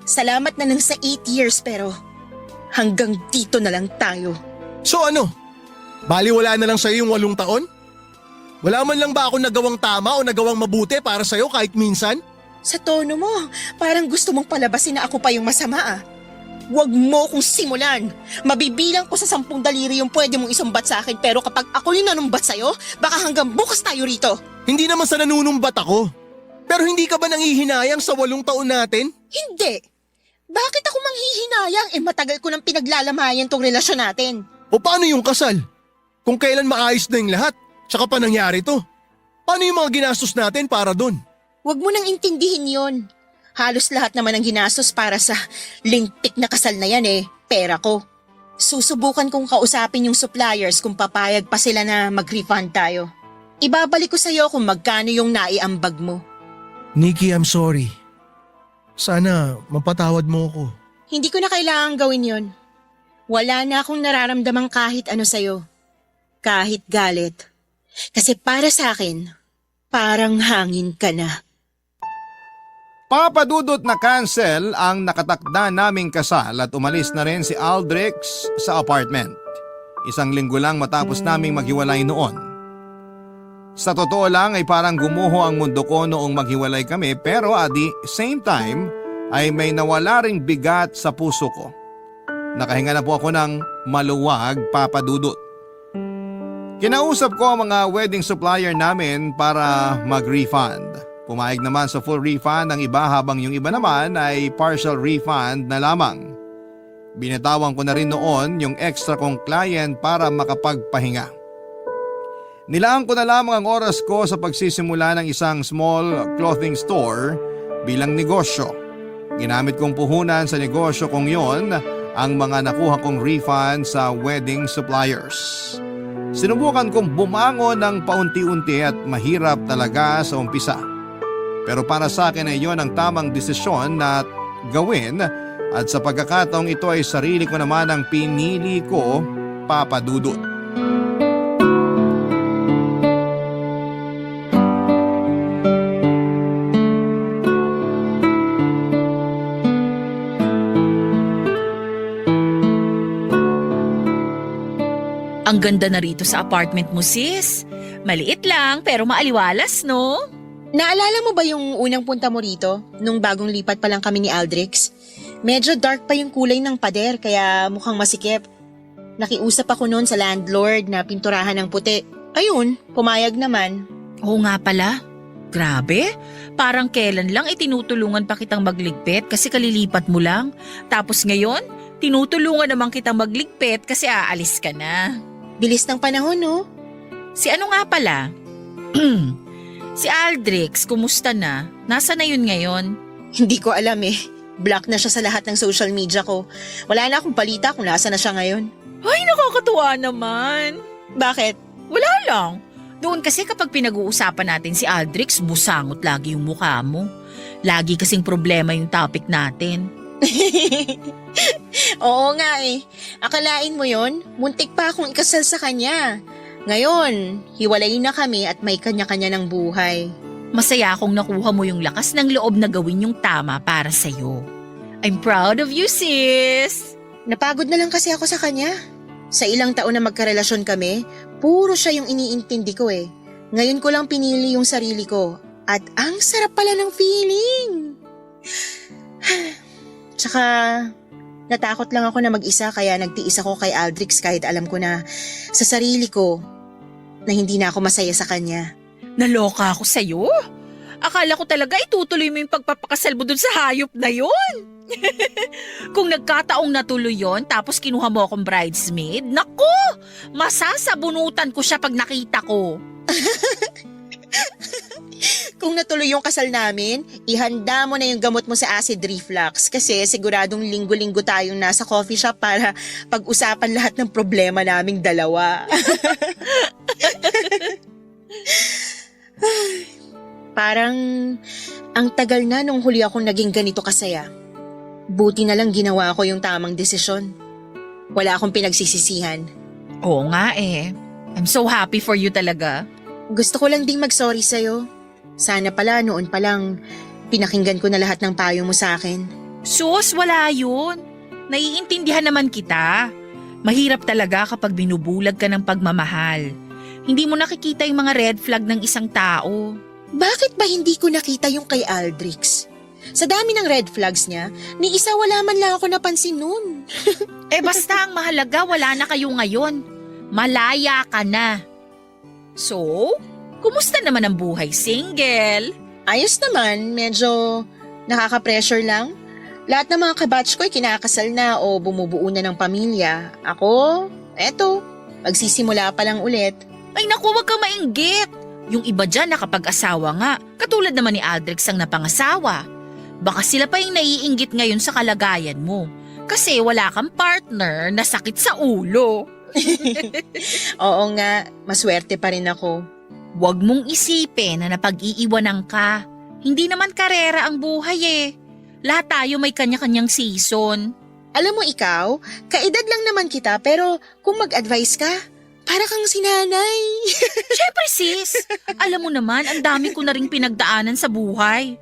Salamat na lang sa 8 years pero hanggang dito na lang tayo. So ano? Baliwala na lang sa'yo yung 8 taon? Wala man lang ba ako nagawang tama o nagawang mabuti para sa'yo kahit minsan? Sa tono mo, parang gusto mong palabasin na ako pa yung masama ah. Huwag mo kong simulan. Mabibilang ko sa 10 daliri yung pwede mong isumbat sa akin pero kapag ako yung nanumbat sa'yo, baka hanggang bukas tayo rito. Hindi naman sa nanunumbat ako. Pero hindi ka ba nanghihinayang sa 8 taon natin? Hindi. Bakit ako manghihinayang? Matagal ko nang pinaglalamayan tong relasyon natin. O paano yung kasal? Kung kailan maayos na yung lahat, tsaka pa nangyari to. Paano yung mga ginastos natin para dun? Huwag mo nang intindihin yon. Halos lahat naman ng ginastos para sa lintik na kasal na yan pera ko. Susubukan kong kausapin yung suppliers kung papayag pa sila na mag-refund tayo. Ibabalik ko sa'yo kung magkano yung naiambag mo. Nikki, I'm sorry. Sana mapatawad mo ako. Hindi ko na kailangang gawin yon. Wala na akong nararamdamang kahit ano sa'yo. Kahit galit. Kasi para sa akin, parang hangin ka na. Papadudot na cancel ang nakatakda naming kasal at umalis na rin si Aldrich sa apartment. 1 linggo lang matapos naming maghiwalay noon. Sa totoo lang ay parang gumuho ang mundo ko noong maghiwalay kami pero at the same time ay may nawala ring bigat sa puso ko. Nakahinga na po ako ng maluwag, Papadudot. Kinausap ko ang mga wedding supplier namin para mag-refund. Pumayag naman sa full refund ang iba habang yung iba naman ay partial refund na lamang. Binatawan ko na rin noon yung extra kong client para makapagpahinga. Nilaan ko na lamang ang oras ko sa pagsisimula ng isang small clothing store bilang negosyo. Ginamit kong puhunan sa negosyo kong yon ang mga nakuha kong refund sa wedding suppliers. Sinubukan kong bumangon ng paunti-unti at mahirap talaga sa umpisa. Pero para sa akin ay yon ang tamang desisyon na gawin at sa pagkakataong ito ay sarili ko naman ang pinili ko, Papadudot. Ang ganda na rito sa apartment mo, sis. Maliit lang pero maaliwalas, no? Naalala mo ba yung unang punta mo rito? Nung bagong lipat pa lang kami ni Aldrich? Medyo dark pa yung kulay ng pader kaya mukhang masikip. Nakiusap ako noon sa landlord na pinturahan ng puti. Ayun, pumayag naman. Oo nga pala. Grabe, parang kailan lang itinutulungan pa kitang magligpit kasi kalilipat mo lang. Tapos ngayon, tinutulungan naman kitang magligpit kasi aalis ka na. Bilis ng panahon, no? Si ano nga pala? Si Aldrich, kumusta na? Nasa na yun ngayon? Hindi ko alam Block na siya sa lahat ng social media ko. Wala na akong balita kung nasa na siya ngayon. Ay, nakakatuwa naman. Bakit? Wala lang. Doon kasi kapag pinag-uusapan natin si Aldrich, busangot lagi yung mukha mo. Lagi kasing problema yung topic natin. Oo nga Akalain mo yon? Muntik pa akong ikasal sa kanya. Ngayon, hiwalay na kami at may kanya-kanya ng buhay. Masaya akong nakuha mo yung lakas ng loob na gawin yung tama para sa'yo. I'm proud of you, sis! Napagod na lang kasi ako sa kanya. Sa ilang taon na magkarelasyon kami, puro siya yung iniintindi ko Ngayon ko lang pinili yung sarili ko. At ang sarap pala ng feeling! Tsaka, natakot lang ako na mag-isa kaya nagtiis ako kay Aldrich kahit alam ko na sa sarili ko na hindi na ako masaya sa kanya. Naloka ako sa'yo? Akala ko talaga itutuloy mo yung pagpapakasal mo dun sa hayop na yon. Kung nagkataong natuloy yon tapos kinuha mo akong bridesmaid, naku! Masasabunutan ko siya pag nakita ko. Kung natuloy yung kasal namin, ihanda mo na yung gamot mo sa acid reflux kasi siguradong linggo-linggo tayong nasa coffee shop para pag-usapan lahat ng problema naming dalawa. Parang ang tagal na nung huli akong naging ganito kasaya. Buti na lang ginawa ko yung tamang desisyon. Wala akong pinagsisisihan. Oo nga I'm so happy for you talaga. Gusto ko lang ding mag-sorry sa'yo. Sana pala noon pa lang pinakinggan ko na lahat ng payo mo sa akin. Sus, wala yun. Naiintindihan naman kita. Mahirap talaga kapag binubulag ka ng pagmamahal. Hindi mo nakikita yung mga red flag ng isang tao. Bakit ba hindi ko nakita yung kay Aldrich? Sa dami ng red flags niya, ni isa wala man lang ako napansin nun. Basta ang mahalaga wala na kayo ngayon. Malaya ka na. So, kumusta naman ang buhay single? Ayos naman, medyo nakaka-pressure lang. Lahat ng mga kabatch ko'y kinakasal na o bumubuo na ng pamilya. Ako, eto, magsisimula pa lang ulit. Ay naku, wag kang mainggit. Yung iba dyan nakapag-asawa nga, katulad naman ni Aldrich ang napangasawa. Baka sila pa yung naiinggit ngayon sa kalagayan mo. Kasi wala kang partner na sakit sa ulo. Oo nga, maswerte pa rin ako. Huwag mong isipin na napag-iiwanan ka. Hindi naman karera ang buhay eh. Lahat tayo may kanya-kanyang season. Alam mo ikaw, kaedad lang naman kita pero kung mag-advise ka, para kang sinanay. Siyempre sis, alam mo naman ang dami ko na ring pinagdaanan sa buhay.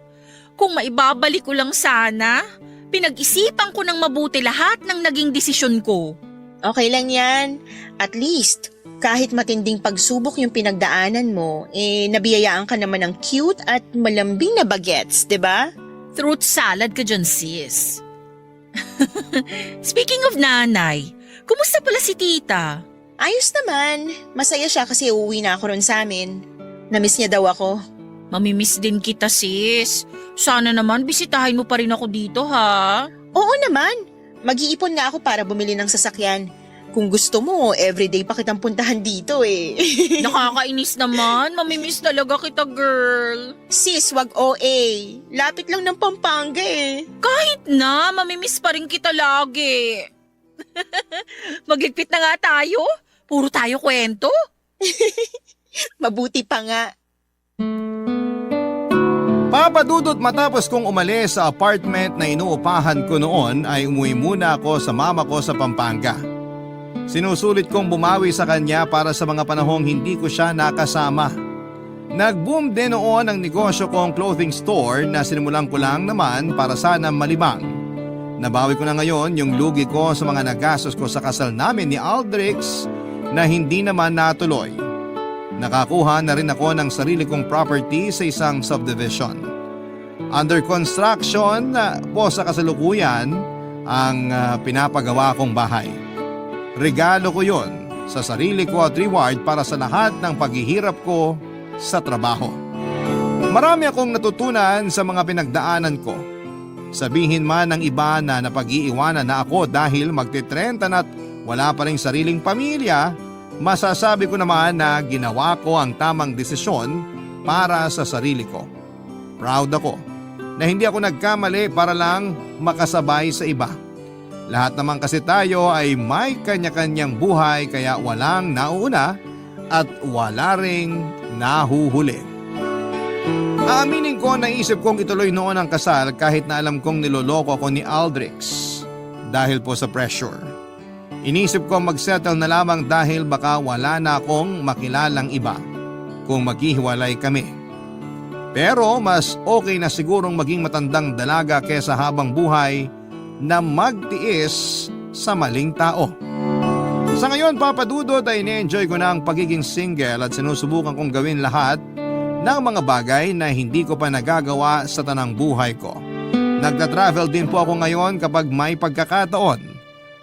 Kung maibabalik ko lang sana, pinag-isipan ko ng mabuti lahat ng naging desisyon ko. Okay lang yan. At least, kahit matinding pagsubok yung pinagdaanan mo, nabiyayaan ka naman ng cute at malambing na bagets, 'di ba? Fruit salad ka dyan sis. Speaking of nanay, kumusta pala si tita? Ayos naman. Masaya siya kasi uuwi na ako ron sa amin. Namiss niya daw ako. Mamimiss din kita sis. Sana naman bisitahin mo pa rin ako dito ha. Oo naman. Mag-iipon nga ako para bumili ng sasakyan. Kung gusto mo, everyday pa kitang puntahan dito eh. Nakakainis naman. Mamimiss talaga kita girl. Sis, wag OA. Lapit lang ng Pampanga eh. Kahit na, mamimiss pa rin kita lagi. Magligpit na nga tayo. Puro tayo kwento. Mabuti pa nga. Papadudot matapos kong umalis sa apartment na inuupahan ko noon ay umuwi muna ako sa mama ko sa Pampanga. Sinusulit kong bumawi sa kanya para sa mga panahong hindi ko siya nakasama. Nag-boom din noon ang negosyo kong clothing store na sinimulan ko lang naman para sana malibang. Nabawi ko na ngayon yung lugi ko sa mga nagastos ko sa kasal namin ni Aldrich na hindi naman natuloy. Nakakuha na rin ako ng sarili kong property sa isang subdivision. Under construction po sa kasalukuyan ang pinapagawa kong bahay. Regalo ko yon sa sarili ko at reward para sa lahat ng paghihirap ko sa trabaho. Marami akong natutunan sa mga pinagdaanan ko. Sabihin man ng iba na napag-iiwanan na ako dahil magti-30 na't wala pa ring sariling pamilya, masasabi ko naman na ginawa ko ang tamang desisyon para sa sarili ko. Proud ako na hindi ako nagkamali para lang makasabay sa iba. Lahat naman kasi tayo ay may kanya-kanyang buhay kaya walang nauna at wala ring nahuhuli. Aaminin ko naisip kong ituloy noon ang kasal kahit na alam kong niloloko ako ni Aldrich dahil po sa pressure. Inisip ko magsettle na lamang dahil baka wala na akong makilalang iba kung maghihiwalay kami. Pero mas okay na sigurong maging matandang dalaga kesa habang buhay na magtiis sa maling tao. Sa ngayon papadudot ay ine-enjoy ko na ang pagiging single at sinusubukan kong gawin lahat ng mga bagay na hindi ko pa nagagawa sa tanang buhay ko. Nagta-travel din po ako ngayon kapag may pagkakataon.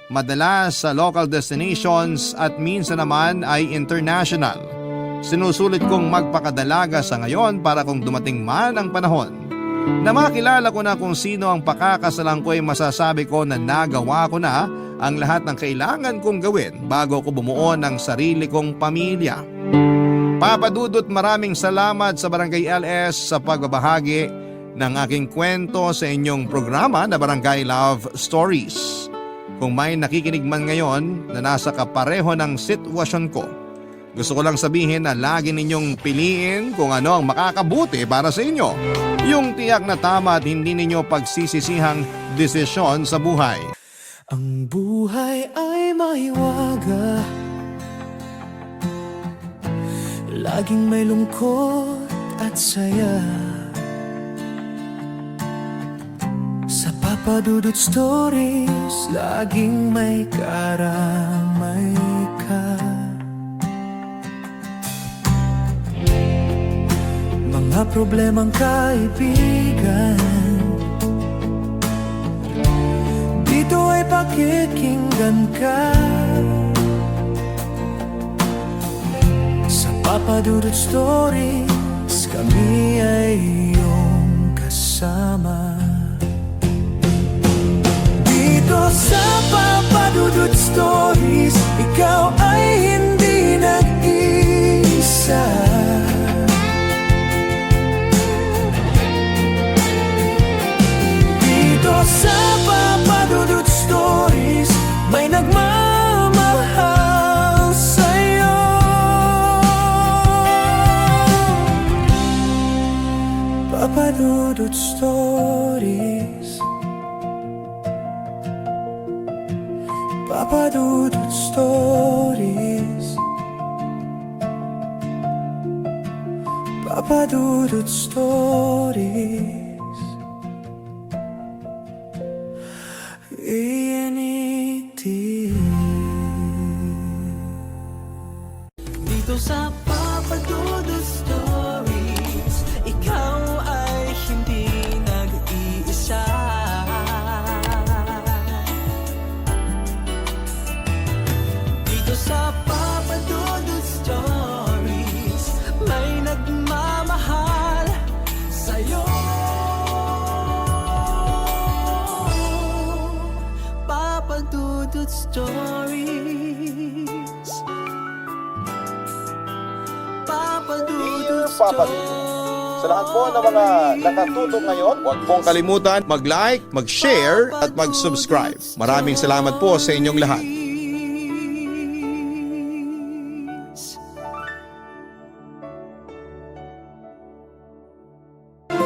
Madalas sa local destinations at minsan naman ay international. Sinusulit kong magpakadalaga sa ngayon para kung dumating man ang panahon na makilala ko na kung sino ang pakakasalan ko ay masasabi ko na nagawa ko na ang lahat ng kailangan kong gawin bago ko bumuo ng sarili kong pamilya. Papadudot maraming salamat sa Barangay LS sa pagbabahagi ng aking kwento sa inyong programa na Barangay Love Stories. Kung may nakikinig man ngayon na nasa kapareho ng sitwasyon ko, gusto ko lang sabihin na lagi ninyong piliin kung ano ang makakabuti para sa inyo. Yung tiyak na tama at hindi ninyo pagsisisihang desisyon sa buhay. Ang buhay ay mahiwaga, laging may lungkot at saya. Sa Papadudot Stories, laging may karamay ka. mga problemang kaibigan. Dito ay pakikinggan ka sa Papa Dudut Stories, kami ay iyong kasama. Dito sa Papa Dudut Stories, ikaw ay hindi nag-iisa. Dito sa Papa Dudut Stories, may nagmamahal sa'yo. Papa Dudut Stories, Papa Dudut Stories, Papa Dudut Stories. Dito sa Papa Dudut Stories, ikaw ay hindi nag-iisa. Dito sa Papa Dudut Stories, may nagmamahal sa'yo. Papa Dudut Stories, Papa Dudut Papa Dudut. Sa lahat po ng mga nakatutok ngayon, huwag pong kalimutan mag-like, mag-share at mag-subscribe. Maraming salamat po sa inyong lahat.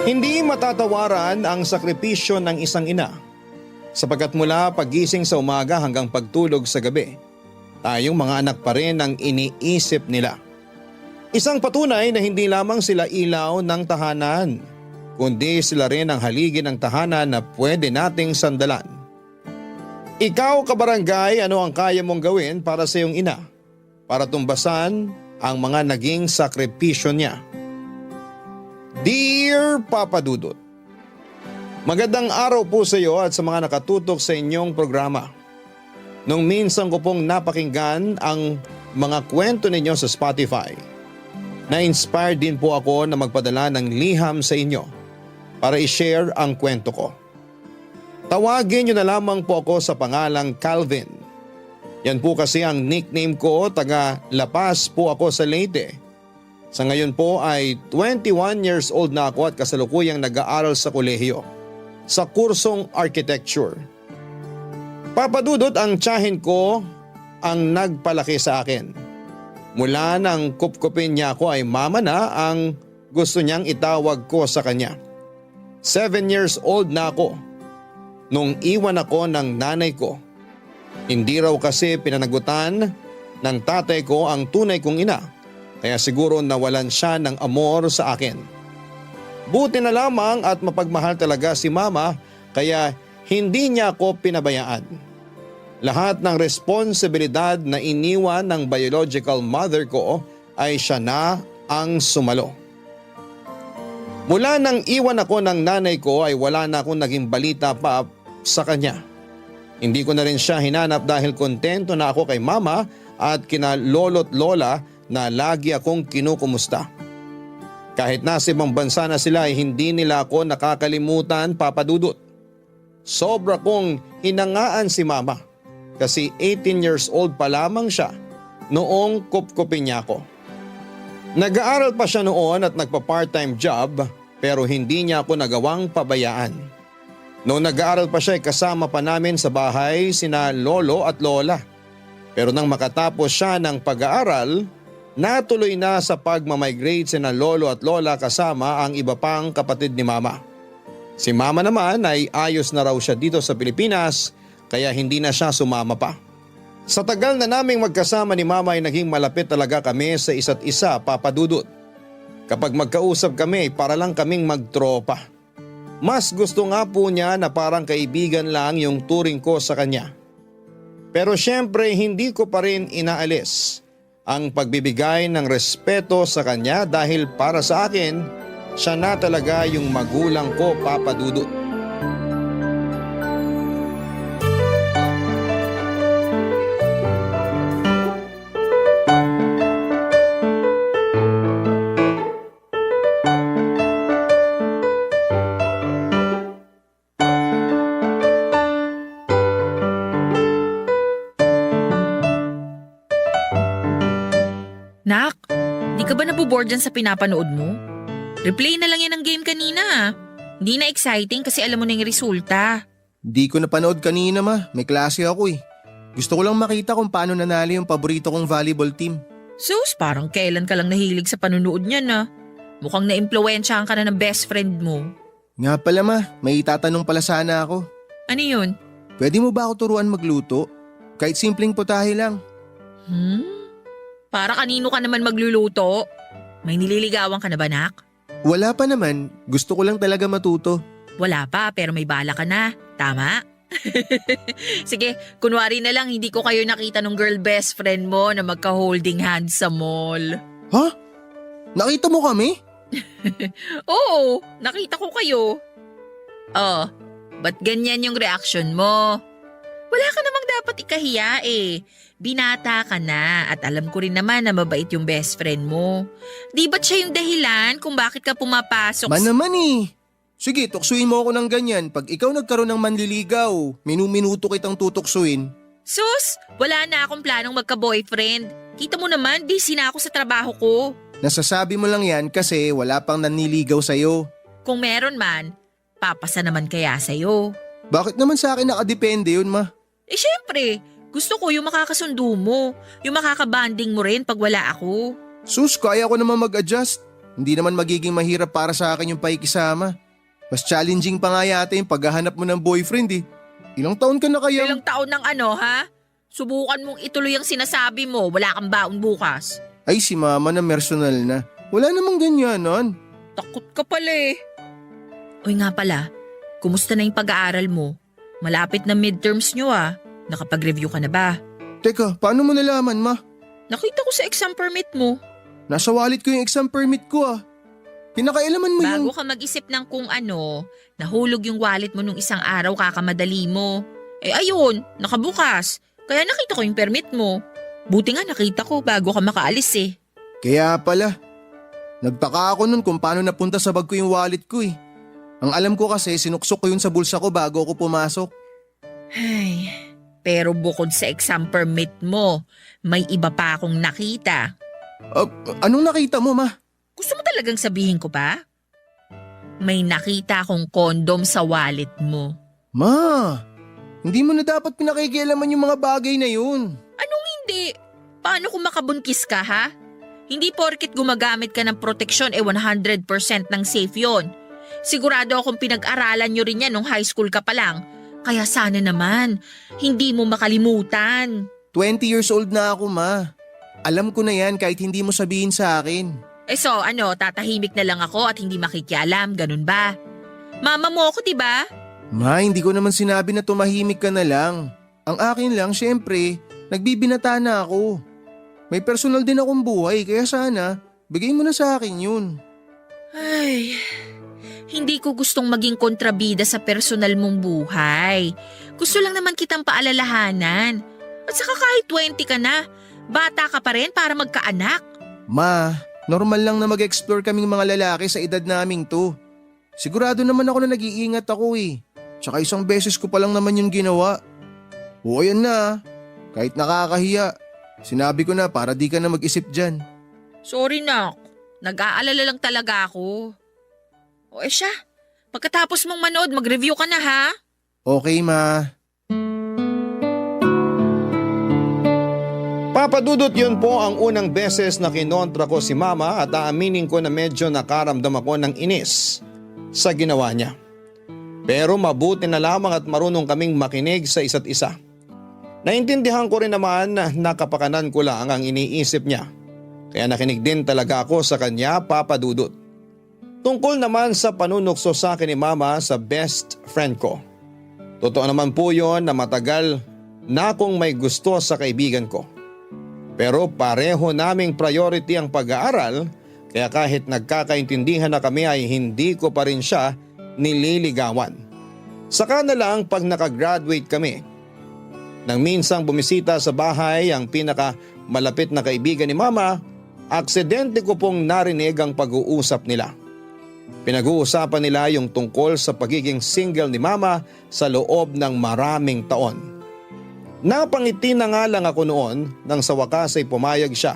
Hindi matatawaran ang sakripisyo ng isang ina, sapagkat mula paggising sa umaga hanggang pagtulog sa gabi, tayong mga anak pa rin ang iniisip nila. Isang patunay na hindi lamang sila ilaw ng tahanan, kundi sila rin ang haligi ng tahanan na pwede nating sandalan. Ikaw, kabarangay, ano ang kaya mong gawin para sa iyong ina, para tumbasan ang mga naging sakripisyo niya? Dear Papa Dudut, magandang araw po sa iyo at sa mga nakatutok sa inyong programa. Nung minsan ko pong napakinggan ang mga kwento ninyo sa Spotify, na-inspire din po ako na magpadala ng liham sa inyo para i-share ang kwento ko. Tawagin niyo na lamang po ako sa pangalang Calvin. Yan po kasi ang nickname ko, taga La Paz po ako sa Leyte. Sa ngayon po ay 21 years old na ako at kasalukuyang nag-aaral sa kolehiyo sa kursong architecture. Papa Dudut, ang tiyahin ko ang nagpalaki sa akin. Mula nang kupkupin niya ako ay mama na ang gusto niyang itawag ko sa kanya. 7 years old na ako nung iwan ako ng nanay ko. Hindi raw kasi pinanagutan ng tatay ko ang tunay kong ina, kaya siguro nawalan siya ng amor sa akin. Buti na lamang at mapagmahal talaga si mama, kaya hindi niya ako pinabayaan. Lahat ng responsibilidad na iniwan ng biological mother ko ay siya na ang sumalo. Mula nang iwan ako ng nanay ko ay wala na akong naging balita pa sa kanya. Hindi ko na rin siya hinanap dahil kontento na ako kay mama at kina lolo't lola na lagi akong kinukumusta. Kahit nasa ibang bansa na sila ay hindi nila ako nakakalimutan, Papa Dudut. Sobra kong hinangaan si mama. Kasi 18 years old pa lamang siya noong kupkupin niya ako. Nag-aaral pa siya noon at nagpa-part-time job pero hindi niya ako nagawang pabayaan. Noong nag-aaral pa siya ay kasama pa namin sa bahay sina lolo at lola. Pero nang makatapos siya ng pag-aaral, natuloy na sa pagmamigrate sina lolo at lola kasama ang iba pang kapatid ni mama. Si mama naman ay ayos na raw siya dito sa Pilipinas, kaya hindi na siya sumama pa. Sa tagal na naming magkasama ni mama ay naging malapit talaga kami sa isa't isa, Papa Dudut. Kapag magkausap kami, para lang kaming magtropa. Mas gusto nga po niya na parang kaibigan lang yung turing ko sa kanya. Pero syempre hindi ko pa rin inaalis ang pagbibigay ng respeto sa kanya dahil para sa akin, Siya na talaga yung magulang ko, Papa Dudut. Nak, di ka ba naboboard dyan sa pinapanood mo? Replay na lang yan ng game kanina. Hindi na exciting kasi alam mo na yung resulta. Di ko napanood kanina ma, may klase ako eh. Gusto ko lang makita kung paano nanalo yung paborito kong volleyball team. Sus, parang kailan ka lang nahilig sa panunood niya na. Mukhang naimpluwensyahan ka na ng best friend mo. Nga pala ma, may itatanong pala sana ako. Ano yun? Pwede mo ba ako turuan magluto? Kahit simpleng putahe lang. Para kanino ka naman magluluto? May nililigawan ka na ba, Nak? Wala pa naman, gusto ko lang talaga matuto. Wala pa, pero may bala ka na. Tama? Sige, kunwari na lang hindi ko kayo nakita ng girl best friend mo na magka-holding hands sa mall. Ha? Nakita mo kami? Oo, nakita ko kayo. Oh, ba't ganyan yung reaction mo? Wala ka namang dapat ikahiya eh. Binata ka na at alam ko rin naman na mabait yung best friend mo. Di ba't siya yung dahilan kung bakit ka pumapasok Man naman eh. Sige, tuksuin mo ako ng ganyan. Pag ikaw nagkaroon ng manliligaw, minuto kitang tutuksuin. Sus, wala na akong planong magka-boyfriend. Kita mo naman, busy na ako sa trabaho ko. Nasasabi mo lang yan kasi wala pang nanliligaw sa'yo. Kung meron man, papasa naman kaya sa'yo. Bakit naman sa akin nakadepende yun ma? Eh syempre, gusto ko yung makakasundo mo, yung makakabanding mo rin pag wala ako. Sus, kaya ko naman mag-adjust. Hindi naman magiging mahirap para sa akin yung pakikisama. Mas challenging pa nga yata yung paghahanap mo ng boyfriend eh. Ilang taon ka na kaya? Ilang taon ng ano ha? Subukan mong ituloy ang sinasabi mo, wala kang baon bukas. Ay si mama na personal na. Wala namang ganyanan. Takot ka pala eh. Uy nga pala, kumusta na yung pag-aaral mo? Malapit na midterms nyo ah. Nakapag-review ka na ba? Teka, paano mo nalaman ma? Nakita ko sa exam permit mo. Nasa wallet ko yung exam permit ko ah. Pinakailaman mo Bago yung… ka mag-isip ng kung ano, nahulog yung wallet mo nung isang araw kakamadali mo. Eh ayun, nakabukas. Kaya nakita ko yung permit mo. Buti nga nakita ko bago ka makaalis eh. Kaya pala. Nagtaka ako nun kung paano napunta sa bag ko yung wallet ko eh. Ang alam ko kasi sinuksok ko yun sa bulsa ko bago ako pumasok. Ay, pero bukod sa exam permit mo, may iba pa akong nakita. Anong nakita mo ma? Gusto mo talagang sabihin ko pa? May nakita akong kondom sa wallet mo. Ma, hindi mo na dapat pinakikialaman yung mga bagay na yun. Anong hindi? Paano kung makabuntis ka ha? Hindi porket gumagamit ka ng proteksyon 100% ng safe yon. Sigurado akong pinag-aralan nyo rin yan nung high school ka pa lang. Kaya sana naman, hindi mo makalimutan. 20 years old na ako ma. Alam ko na yan kahit hindi mo sabihin sa akin. Eh so, tatahimik na lang ako at hindi makikialam, ganun ba? Mama mo ako, diba? Ma, hindi ko naman sinabi na tumahimik ka na lang. Ang akin lang, syempre, nagbibinata na ako. May personal din akong buhay, kaya sana, bigay mo na sa akin yun. Ay, hindi ko gustong maging kontrabida sa personal mong buhay. Gusto lang naman kitang paalalahanan. At saka kahit 20 ka na, bata ka pa rin para magkaanak. Ma, normal lang na mag-explore kaming mga lalaki sa edad naming to. Sigurado naman ako na nag-iingat ako eh. Tsaka isang beses ko pa lang naman yung ginawa. O ayan na, kahit nakakahiya. Sinabi ko na para di ka na mag-isip dyan. Sorry nak, nag-aalala lang talaga ako. O siya, pagkatapos mong manood, mag-review ka na ha? Okay ma. Papa Dudut, yun po ang unang beses na kinontra ko si mama at aaminin ko na medyo nakaramdam ako ng inis sa ginawa niya. Pero mabuti na lamang at marunong kaming makinig sa isa't isa. Naintindihan ko rin naman na nakapakanan ko lang ang iniisip niya. Kaya nakinig din talaga ako sa kanya, Papa Dudut. Tungkol naman sa panunukso sa akin ni mama sa best friend ko. Totoo naman po yon na matagal na akong may gusto sa kaibigan ko. Pero pareho naming priority ang pag-aaral Kaya kahit nagkakaintindihan na kami ay hindi ko pa rin siya nililigawan. Saka na lang pag nakagraduate kami. Nang minsang bumisita sa bahay ang pinaka malapit na kaibigan ni Mama, aksidente ko pong narinig ang pag-uusap nila. Pinag-uusapan nila yung tungkol sa pagiging single ni Mama sa loob ng maraming taon. Napangiti na nga lang ako noon nang sa wakas ay pumayag siya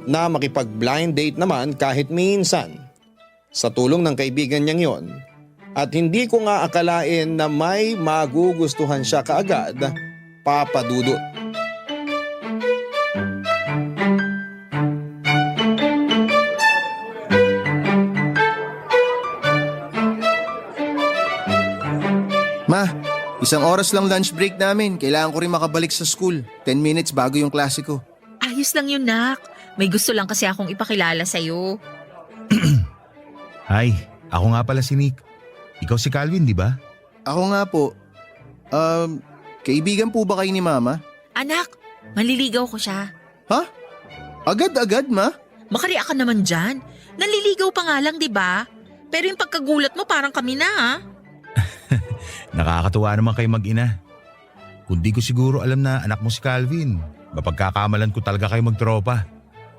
na makipag-blind date naman kahit minsan. Sa tulong ng kaibigan niyang yon. At hindi ko nga akalain na may magugustuhan siya kaagad, Papa Dudut. Ma, isang oras lang lunch break namin. Kailangan ko rin makabalik sa school. 10 minutes bago yung klase ko. Ayos lang yun, Nak. May gusto lang kasi akong ipakilala sa'yo. Hi, ako nga pala si Nick. Ikaw si Calvin, di ba? Ako nga po. Kaibigan po ba kayo ni Mama? Anak, maliligaw ko siya. Ha? Agad-agad, Ma? Makariya ka naman dyan. Naliligaw pa nga lang, di ba? Pero yung pagkagulat mo parang kami na, ha? Nakakatuwa naman kayo mag-ina. Kung di ko siguro alam na anak mo si Calvin, mapagkakamalan ko talaga kayo magtropa.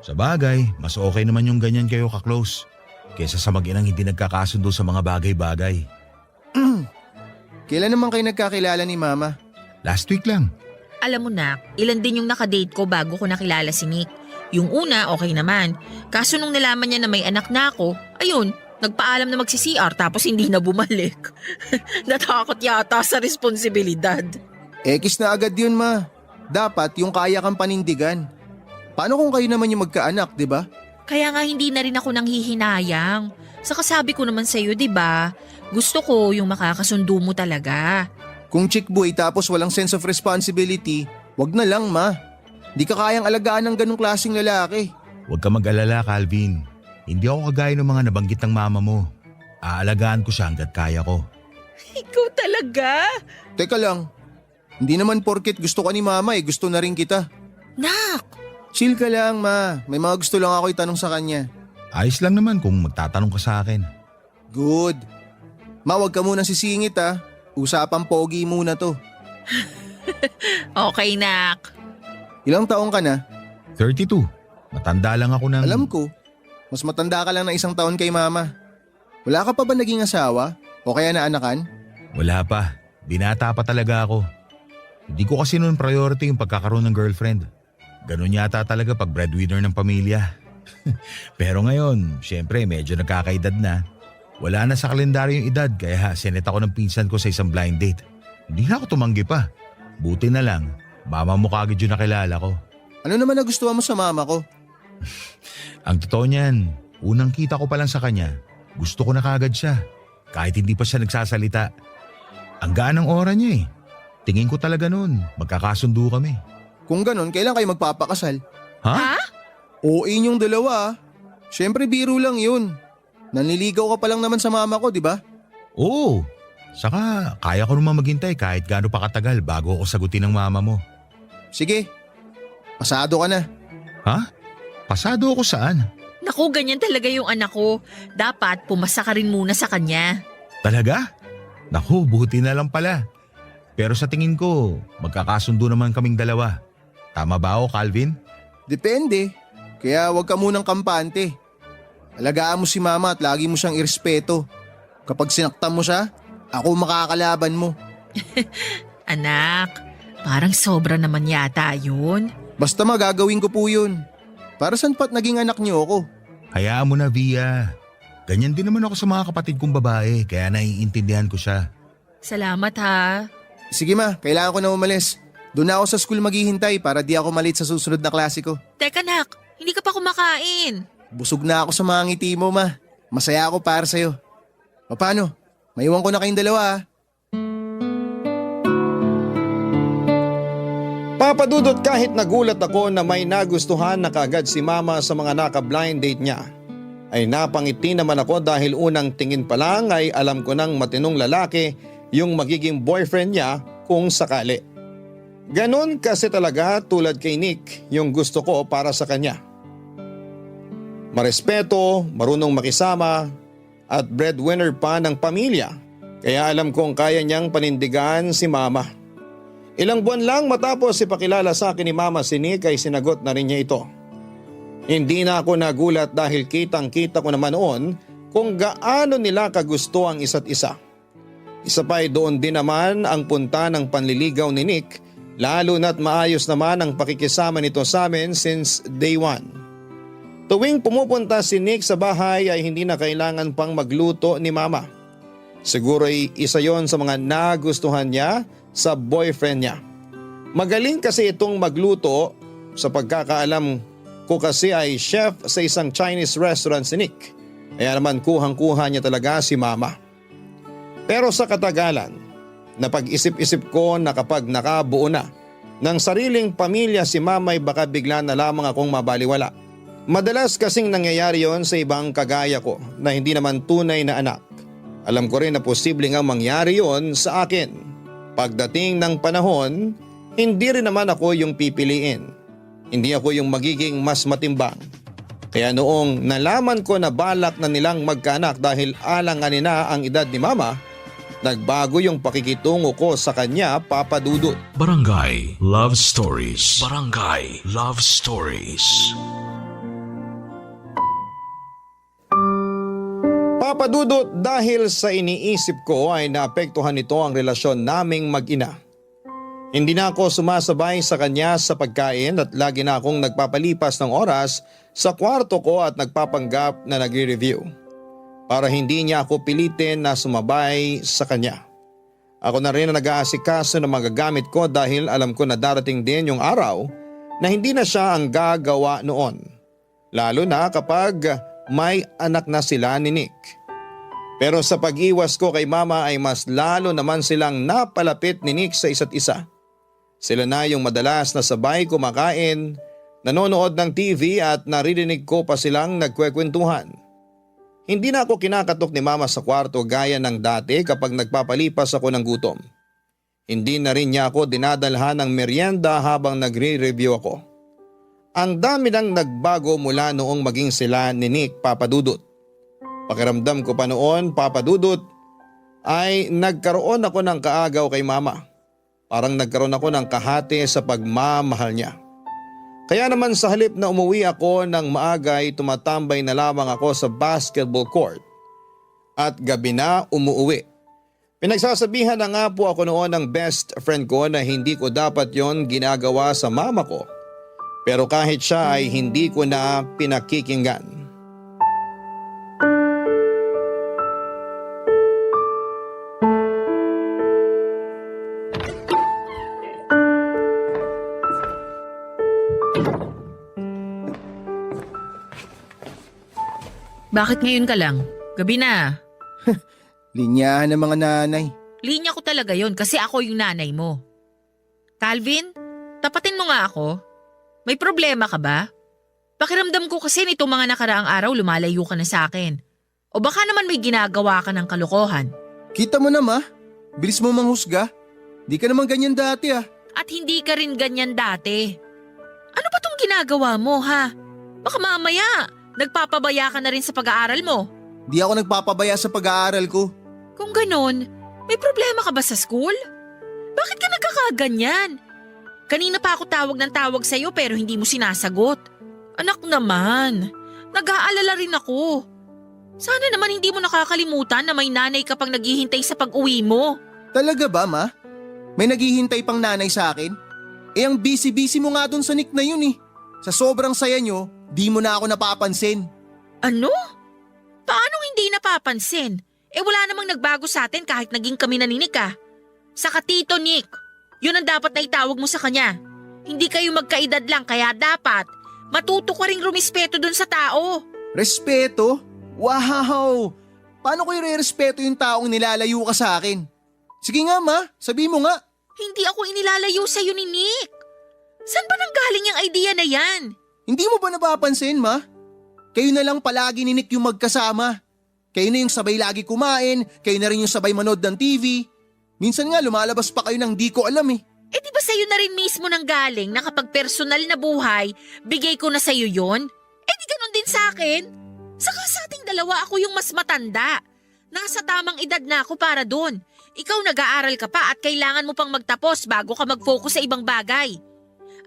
Sa bagay, mas okay naman yung ganyan kayo ka-close kaysa sa mag-inang hindi nagkakasundo sa mga bagay-bagay. Kailan naman kayo nagkakilala ni Mama? Last week lang. Alam mo, Nak, ilan din yung nakadate ko bago ko nakilala si Nick. Yung una, okay naman. Kaso nung nalaman niya na may anak na ako, ayun, nagpaalam na magsi-CR tapos hindi na bumalik. Natakot yata sa responsibilidad. Ekis na agad yun, Ma. Dapat yung kaya kang panindigan. Paano kung kayo naman yung magkaanak, di ba? Kaya nga hindi na rin ako nanghihinayang. Saka sabi ko naman sa'yo, di ba? Gusto ko yung makakasundo mo talaga. Kung chick boy tapos walang sense of responsibility, wag na lang, Ma. Di ka kayang alagaan ng ganong klaseng lalaki. Huwag ka mag-alala, Calvin. Hindi ako kagaya ng mga nabanggit ng mama mo. Aalagaan ko siya hanggat kaya ko. Ikaw talaga? Teka lang, hindi naman porket gusto ka ni Mama gusto na rin kita. Nak! Chill ka lang, Ma. May mga gusto lang ako itanong sa kanya. Ayos lang naman kung magtatanong ka sa akin. Good. Ma, wag ka muna sisingit, ha. Usapang pogi muna to. Okay, Nak. Ilang taong ka na? 32. Matanda lang ako ng… Alam ko, mas matanda ka lang ng 1 taon kay Mama. Wala ka pa ba naging asawa? O kaya naanakan? Wala pa. Binata pa talaga ako. Hindi ko kasi noon priority yung pagkakaroon ng girlfriend. Ganun yata talaga pag breadwinner ng pamilya. Pero ngayon, syempre medyo nagkakaedad na. Wala na sa kalendaryo yung edad kaya sinet ako ng pinsan ko sa isang blind date. Hindi na ako tumanggi pa. Buti na lang, mama mo kagad yung nakilala ko. Ano naman nagustuhan mo sa mama ko? Ang totoo niyan, unang kita ko pa lang sa kanya, gusto ko na kagad siya. Kahit hindi pa siya nagsasalita. Ang gaan ng aura niya eh. Tingin ko talaga noon, magkakasundo kami. Kung ganun, kailan kayo magpapakasal? Ha? Oo, inyong dalawa. Siyempre biro lang yun. Nanliligaw ka pa lang naman sa mama ko, di ba? Oo. Saka kaya ko naman maghintay kahit gaano pa katagal bago ako sagutin ng mama mo. Sige, pasado ka na. Ha? Pasado ako saan? Naku, ganyan talaga yung anak ko. Dapat pumasa ka rin muna sa kanya. Talaga? Naku, buti na lang pala. Pero sa tingin ko, magkakasundo naman kaming dalawa. Tama ba ako, Calvin? Depende. Kaya wag ka munang kampante. Alagaan mo si mama at lagi mo siyang irespeto. Kapag sinaktan mo siya, ako makakalaban mo. Anak, parang sobra naman yata yun. Basta magagawin ko po yun. Para saan pa't naging anak niyo ako? Hayaan mo na, Via. Ganyan din naman ako sa mga kapatid kong babae, kaya naiintindihan ko siya. Salamat ha. Sige ma, kailangan ko na umalis. Doon na ako sa school maghihintay para di ako malate sa susunod na klase ko. Teka, Nak, hindi ka pa kumakain. Busog na ako sa mga ngiti mo, ma. Masaya ako para sa'yo. O paano? Maiwan ko na kayong dalawa, ha? Papadudot kahit nagulat ako na may nagustuhan na kaagad si Mama sa mga naka-blind date niya, ay napangiti naman ako dahil unang tingin pa lang ay alam ko ng matinong lalaki yung magiging boyfriend niya kung sakali. Ganon kasi talaga tulad kay Nick yung gusto ko para sa kanya. Marespeto, marunong makisama, at breadwinner pa ng pamilya. Kaya alam kong kaya niyang panindigan si Mama. Ilang buwan lang matapos ipakilala sa akin ni Mama si Nick ay sinagot na rin niya ito. Hindi na ako nagulat dahil kitang-kita ko naman noon kung gaano nila kagusto ang isa't isa. Isa pa ay doon din naman ang punta ng panliligaw ni Nick, lalo na't maayos naman ang pakikisama nito sa amin since day one. Tuwing pumupunta si Nick sa bahay ay hindi na kailangan pang magluto ni Mama. Siguro ay isa yon sa mga nagustuhan niya sa boyfriend niya. Magaling kasi itong magluto, sa pagkakaalam ko kasi ay chef sa isang Chinese restaurant si Nick. Kaya naman kuhang-kuha niya talaga si Mama. Pero sa katagalan, napag-isip-isip ko na kapag nakabuo na ng sariling pamilya si Mama ay baka bigla na lamang akong mabaliwala. Madalas kasing nangyayari yon sa ibang kagaya ko na hindi naman tunay na anak. Alam ko rin na posible nga mangyari yon sa akin. Pagdating ng panahon, hindi rin naman ako yung pipiliin. Hindi ako yung magiging mas matimbang. Kaya noong nalaman ko na balak na nilang magkaanak dahil alanganin na ang edad ni Mama, nagbago yung pakikitungo ko sa kanya, Papa Dudut. Barangay Love Stories. Barangay Love Stories. Papa Dudut, dahil sa iniisip ko ay naapektuhan nito ang relasyon naming mag-ina. Hindi na ako sumasabay sa kanya sa pagkain at lagi na akong nagpapalipas ng oras sa kwarto ko at nagpapanggap na nagre-review. Para hindi niya ako pilitin na sumabay sa kanya. Ako na rin ang nag-aasikaso ng mga gamit ko dahil alam ko na darating din yung araw na hindi na siya ang gagawa noon. Lalo na kapag may anak na sila ni Nick. Pero sa pag-iwas ko kay Mama ay mas lalo naman silang napalapit ni Nick sa isa't isa. Sila na yung madalas na sabay kumakain, nanonood ng TV at naririnig ko pa silang nagkwekwentuhan. Hindi na ako kinakatok ni Mama sa kwarto gaya ng dati kapag nagpapalipas ako ng gutom. Hindi na rin niya ako dinadalhan ng merienda habang nagre-review ako. Ang dami nang nagbago mula noong maging sila ni Nick, Papa Dudut. Pakiramdam ko pa noon, Papa Dudut, ay nagkaroon ako ng kaagaw kay Mama. Parang nagkaroon ako ng kahati sa pagmamahal niya. Kaya naman sa halip na umuwi ako ng maaga ay tumatambay na lamang ako sa basketball court. At gabi na umuwi. Pinagsasabihan na nga po ako noon ng best friend ko na hindi ko dapat yon ginagawa sa mama ko. Pero kahit siya ay hindi ko na pinakikinggan. Bakit ngayon ka lang? Gabi na. Linyahan ng mga nanay. Linya ko talaga yon kasi ako yung nanay mo. Calvin, tapatin mo nga ako. May problema ka ba? Pakiramdam ko kasi nitong mga nakaraang araw lumalayo ka na sa akin. O baka naman may ginagawa ka ng kalokohan. Kita mo na, Ma. Bilis mo manghusga. Di ka naman ganyan dati, ah. At hindi ka rin ganyan dati. Ano ba tong ginagawa mo, ha? Baka mamaya, nagpapabaya ka na rin sa pag-aaral mo. Di ako nagpapabaya sa pag-aaral ko. Kung ganon, may problema ka ba sa school? Bakit ka nagkakaganyan? Kanina pa ako tawag ng tawag sa'yo pero hindi mo sinasagot. Anak naman, nag-aalala rin ako. Sana naman hindi mo nakakalimutan na may nanay ka pang naghihintay sa pag-uwi mo. Talaga ba, Ma? May naghihintay pang nanay sa akin? Eh ang busy-busy mo nga dun sa Nick na yun eh. Sa sobrang saya nyo, di mo na ako napapansin. Ano? Paano hindi napapansin? Eh wala namang nagbago sa atin kahit naging kami naninik ah. Saka Tito Nick, yun ang dapat na itawag mo sa kanya. Hindi kayo magkaedad lang kaya dapat matuto ka ring rumispeto dun sa tao. Respeto? Wow! Paano ko i-respeto yung taong nilalayo ka sa akin? Sige nga, Ma, sabi mo nga. Hindi ako inilalayo sa'yo ni Nick. Saan ba nanggaling yung idea na yan? Hindi mo ba napapansin, Ma? Kayo na lang palagi ni Nick yung magkasama. Kayo na yung sabay lagi kumain, kayo na rin yung sabay manood ng TV. Minsan nga lumalabas pa kayo ng di ko alam eh. Eh di ba sa'yo na rin mismo nanggaling na kapag personal na buhay, bigay ko na sa'yo yon? Eh di ganun din rin sa akin? Saka sa ating dalawa ako yung mas matanda. Nasa tamang edad na ako para doon. Ikaw nag-aaral ka pa at kailangan mo pang magtapos bago ka mag-focus sa ibang bagay.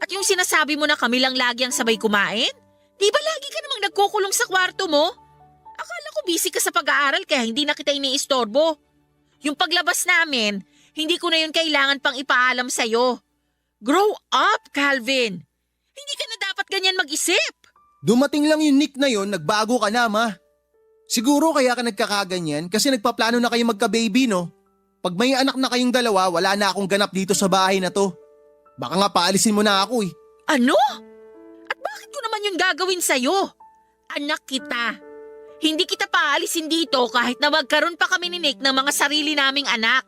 At yung sinasabi mo na kami lang lagi ang sabay kumain? Di ba lagi ka namang nagkukulong sa kwarto mo? Akala ko busy ka sa pag-aaral kaya hindi na kita iniistorbo. Yung paglabas namin, hindi ko na yun kailangan pang ipaalam sa'yo. Grow up, Calvin. Hindi ka na dapat ganyan mag-isip. Dumating lang yung Nick na yon, nagbago ka na, ma. Siguro kaya ka nagkakaganyan kasi nagpaplano na kayo magka-baby, no? Pag may anak na kayong dalawa, wala na akong ganap dito sa bahay na to. Baka nga paalisin mo na ako eh. Ano? At bakit ko naman yun gagawin sa'yo? Anak kita. Hindi kita paalisin dito kahit na magkaroon pa kami ni Nick ng mga sarili naming anak.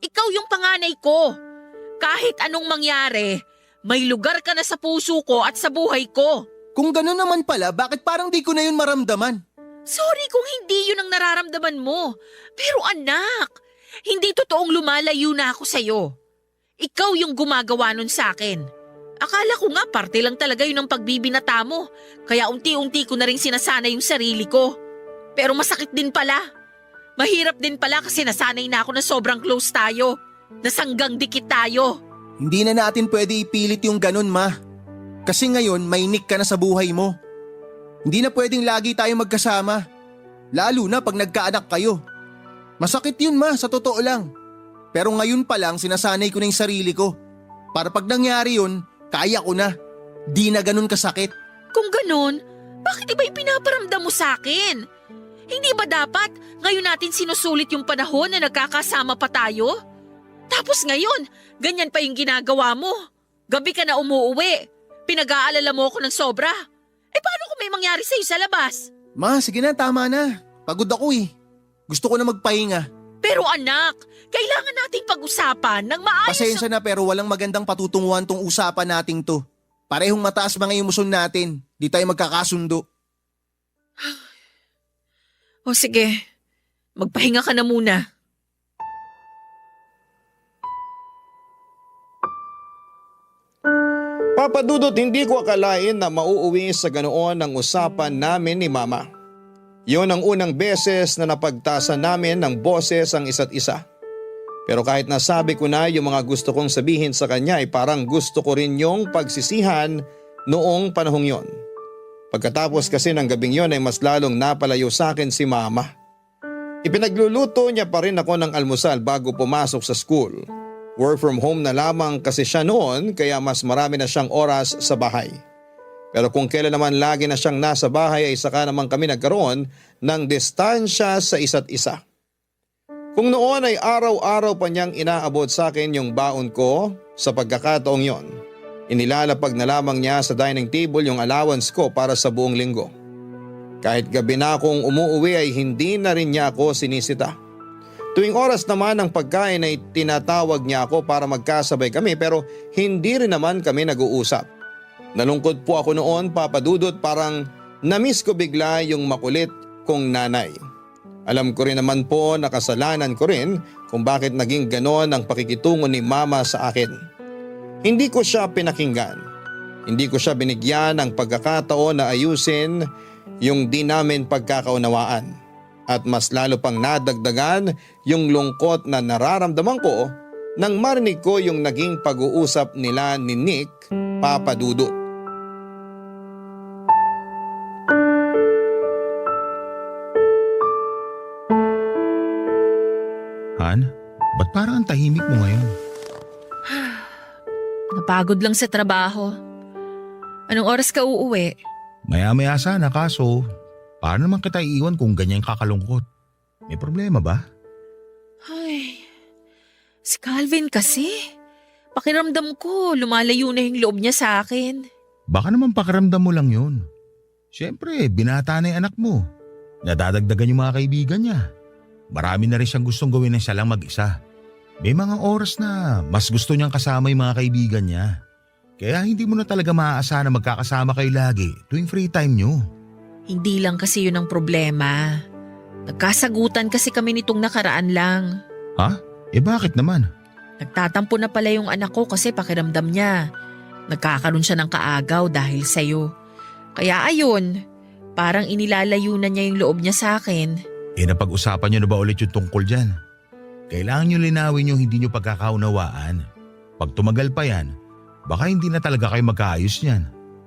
Ikaw yung panganay ko. Kahit anong mangyari, may lugar ka na sa puso ko at sa buhay ko. Kung gano'n naman pala, bakit parang di ko na yun maramdaman? Sorry kung hindi yun ang nararamdaman mo. Pero anak, hindi totoong lumalayo na ako sa'yo. Ikaw yung gumagawa nun sa akin. Akala ko nga parte lang talaga yun ang pagbibinata mo. Kaya unti-unti ko na rin sinasana yung sarili ko. Pero masakit din pala. Mahirap din pala kasi nasanay na ako na sobrang close tayo. Nasanggang dikit tayo. Hindi na natin pwede ipilit yung ganun, ma. Kasi ngayon may Nick ka na sa buhay mo. Hindi na pwedeng lagi tayo magkasama. Lalo na pag nagkaanak kayo. Masakit yun, ma, sa totoo lang. Pero ngayon pa lang sinasanay ko na yung sarili ko. Para pag nangyari yun, kaya ko na. Di na ganun kasakit. Kung ganun, bakit iba yung pinaparamdam mo sa akin? Hindi ba dapat ngayon natin sinusulit yung panahon na nagkakasama pa tayo? Tapos ngayon, ganyan pa yung ginagawa mo. Gabi ka na umuuwi. Pinag-aalala mo ako ng sobra. Paano kung may mangyari sa'yo sa labas? Ma, sige na, tama na. Pagod ako eh. Gusto ko na magpahinga. Pero anak, kailangan nating pag-usapan ng maayos. Pasensya na pero walang magandang patutunguhan tong usapan nating to. Parehong mataas mga emosyon natin. Di tayo magkakasundo. O sige, magpahinga ka na muna. Papa Dudut, hindi ko akalain na mauuwi sa ganoon ang usapan namin ni Mama. Yon ang unang beses na napagtasan namin ng boses ang isa't isa. Pero kahit nasabi ko na yung mga gusto kong sabihin sa kanya ay parang gusto ko rin yung pagsisihan noong panahong yon. Pagkatapos kasi ng gabing yon ay mas lalong napalayo sa akin si Mama. Ipinagluluto niya pa rin ako ng almusal bago pumasok sa school. Work from home na lamang kasi siya noon kaya mas marami na siyang oras sa bahay. Pero kung kailan naman lagi na siyang nasa bahay ay saka naman kami nagkaroon ng distansya sa isa't isa. Kung noon ay araw-araw pa niyang inaabot sa akin yung baon ko, sa pagkakataong yon, inilalapag na lamang niya sa dining table yung allowance ko para sa buong linggo. Kahit gabi na akong umuuwi ay hindi na rin niya ako sinisita. Tuwing oras naman ng pagkain ay tinatawag niya ako para magkasabay kami pero hindi rin naman kami nag-uusap. Nalungkot po ako noon, Papa Dudut, parang namiss ko bigla yung makulit kong nanay. Alam ko rin naman po na kasalanan ko rin kung bakit naging ganon ang pakikitungo ni Mama sa akin. Hindi ko siya pinakinggan. Hindi ko siya binigyan ng pagkakataon na ayusin yung di namin pagkakaunawaan. At mas lalo pang nadagdagan yung lungkot na nararamdaman ko nang marinig ko yung naging pag-uusap nila ni Nick, Papa Dudut. Han, ba't parang ang tahimik mo ngayon? Napagod lang sa trabaho. Anong oras ka uuwi? Maya-maya sana kaso, paano naman kita iiwan kung ganyan kakalungkot? May problema ba? Ay, si Calvin kasi. Pakiramdam ko, lumalayo na yung loob niya sa akin. Baka naman pakiramdam mo lang yun. Siyempre, binata na yung anak mo. Nadadagdagan yung mga kaibigan niya. Marami na rin siyang gustong gawin na siya lang mag-isa. May mga oras na mas gusto niyang kasama yung mga kaibigan niya. Kaya hindi mo na talaga maaasahan na magkakasama kayo lagi tuwing free time niyo. Hindi lang kasi yun ang problema. Nagkasagutan kasi kami nitong nakaraan lang. Ha? Bakit naman? Nagtatampo na pala yung anak ko kasi pakiramdam niya. Nagkakaroon siya ng kaagaw dahil sa'yo. Kaya ayun, Parang inilalayo na niya yung loob niya sa akin. Napag-usapan nyo na ba ulit yung tungkol dyan? Kailangan nyo linawin yung hindi nyo pagkakaunawaan. Pag tumagal pa yan, baka hindi na talaga kayo magkaayos niyan.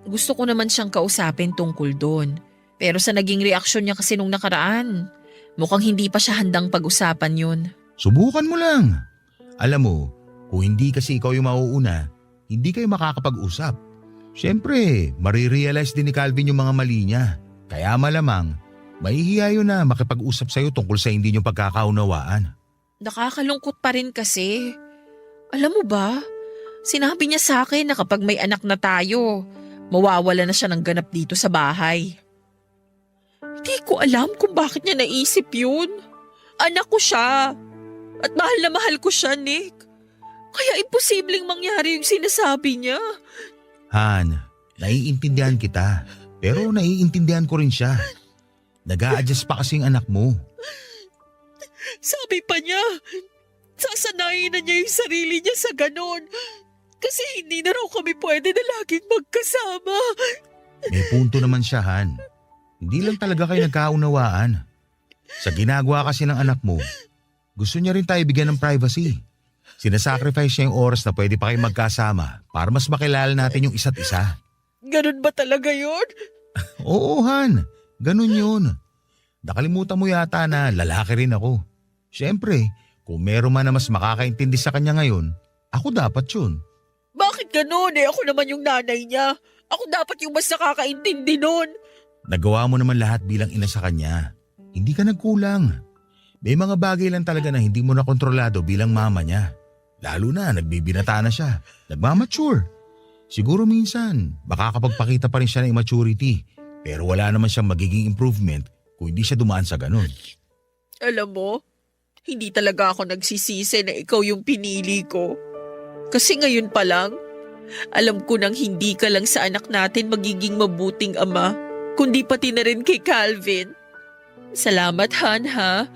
Gusto ko naman siyang kausapin tungkol doon. Pero sa naging reaksyon niya kasi nung nakaraan, mukhang hindi pa siya handang pag-usapan yun. Subukan mo lang. Alam mo, kung hindi kasi ikaw yung mauuna, hindi kayo makakapag-usap. Siyempre, marirealize din ni Calvin yung mga mali niya. Kaya malamang, mahihiya yun na makipag-usap sa'yo tungkol sa hindi nyo pagkakaunawaan. Nakakalungkot pa rin kasi. Alam mo ba, sinabi niya sa akin na kapag may anak na tayo, mawawala na siya ng ganap dito sa bahay. Hindi ko alam kung bakit niya naisip yun. Anak ko siya. At mahal na mahal ko siya, Nick. Kaya imposibleng mangyari yung sinasabi niya. Han, naiintindihan kita. Pero naiintindihan ko rin siya. Nag-a-adjust pa kasing anak mo. Sabi pa niya, sasanayin na niya yung sarili niya sa ganon. Kasi hindi na raw kami pwede na laging magkasama. May punto naman siya, Han. Hindi lang talaga kayo nagkaunawaan. Sa ginagawa kasi ng anak mo, gusto niya rin tayo bigyan ng privacy. Sinasacrifice niya yung oras na pwede pa kayo magkasama para mas makilala natin yung isa't isa. Ganon ba talaga yun? Oo, Han. Ganun yun. Nakalimutan mo yata na lalaki rin ako. Siyempre, kung meron man na mas makakaintindi sa kanya ngayon, ako dapat yun. Bakit ganon eh? Ako naman yung nanay niya. Ako dapat yung mas nakakaintindi nun. Nagawa mo naman lahat bilang ina sa kanya. Hindi ka nagkulang. May mga bagay lang talaga na hindi mo na kontrolado bilang mama niya. Lalo na nagbibinata na siya. Nagmamature. Siguro minsan, baka kapagpakita pa rin siya ng immaturity. Pero wala naman siyang magiging improvement kung hindi siya dumaan sa ganun. Alam mo, hindi talaga ako nagsisisi na ikaw yung pinili ko. Kasi ngayon pa lang, alam ko nang hindi ka lang sa anak natin magiging mabuting ama, kundi pati na rin kay Calvin. Salamat, Han, ha?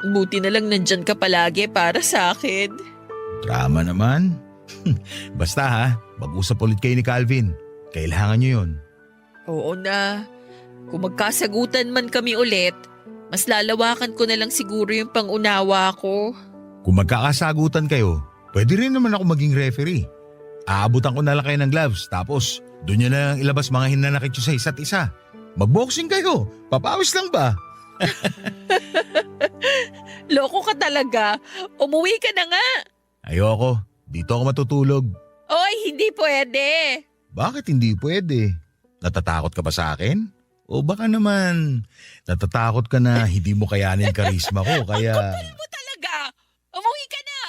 Buti na lang nandyan ka palagi para sa akin. Drama naman. Basta ha, mag-usap ulit kayo ni Calvin. Kailangan niyo yun. Oo na. Kung magkasagutan man kami ulit, mas lalawakan ko na lang siguro yung pangunawa ko. Kung magkakasagutan kayo, pwede rin naman ako maging referee. Aabutan ko na lang kayo ng gloves, tapos doon nyo na lang ilabas mga hinanakit nyo sa isa't isa. Magboxing kayo, papawis lang ba? Loko ka talaga. Umuwi ka na nga. Ayoko, dito ako matutulog. Oy, hindi pwede. Bakit hindi pwede? Natatakot ka ba sa akin? O baka naman natatakot ka na hindi mo kayanin karisma ko kaya... Ang kapal mo talaga. Umuwi ka na.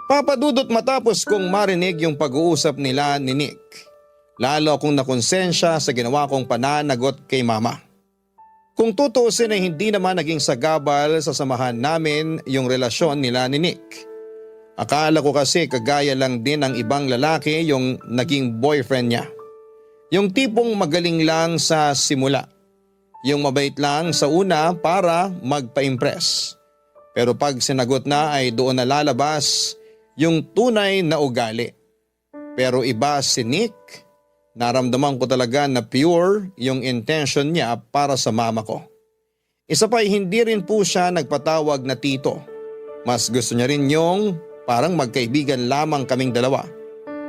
Papadudot matapos kong marinig yung pag-uusap nila ni Nick. Lalo akong nakonsensya sa ginawa kong pananagot kay mama. Kung tutuusin ay hindi naman naging sagabal sa samahan namin yung relasyon nila ni Nick. Akala ko kasi kagaya lang din ng ibang lalaki yung naging boyfriend niya. Yung tipong magaling lang sa simula. Yung mabait lang sa una para magpa-impress. Pero pag sinagot na ay doon na lalabas yung tunay na ugali. Pero iba si Nick, naramdaman ko talaga na pure yung intention niya para sa mama ko. Isa pa hindi rin po siya nagpatawag na tito. Mas gusto niya rin yung parang magkaibigan lamang kaming dalawa.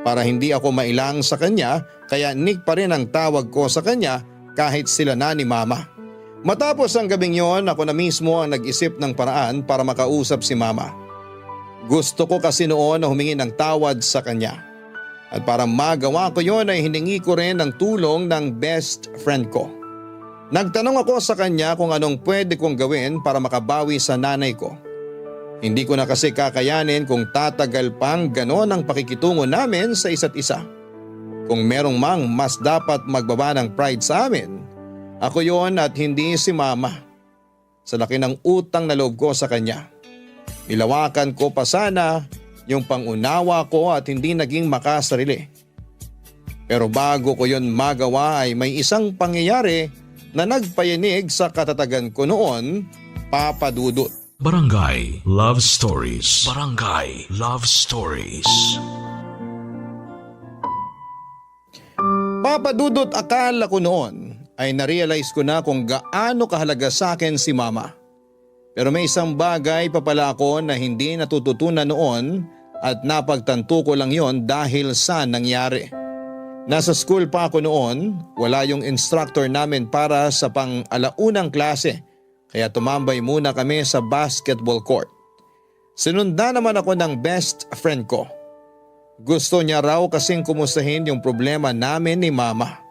Para hindi ako mailang sa kanya, kaya Nick pa rin ang tawag ko sa kanya kahit sila na ni mama. Matapos ang gabing yon, ako na mismo ang nag-isip ng paraan para makausap si mama. Gusto ko kasi noon na humingi ng tawad sa kanya. At para magawa ko yon ay hiningi ko rin ng tulong ng best friend ko. Nagtanong ako sa kanya kung anong pwede kong gawin para makabawi sa nanay ko. Hindi ko na kasi kakayanin kung tatagal pang ganon ang pakikitungo namin sa isa't isa. Kung merong mang mas dapat magbaba ng pride sa amin, ako yon at hindi si mama. Sa laki ng utang na loob ko sa kanya. Nilawakan ko pa sana yung pangunawa ko at hindi naging makasarili. Pero bago ko yon magawa ay may isang pangyayari na nagpayanig sa katatagan ko noon, Papa Dudut. Barangay Love Stories. Barangay Love Stories. Papadudot, akala ko noon ay narealize ko na kung gaano kahalaga sa akin si mama. Pero may isang bagay pa pala ako na hindi natututunan noon at napagtanto ko lang yon dahil sa nangyari. Nasa school pa ako noon, wala yung instructor namin para sa pang-alaunang klase kaya tumambay muna kami sa basketball court. Sinundan naman ako ng best friend ko. Gusto niya raw kasing kumustahin yung problema namin ni mama.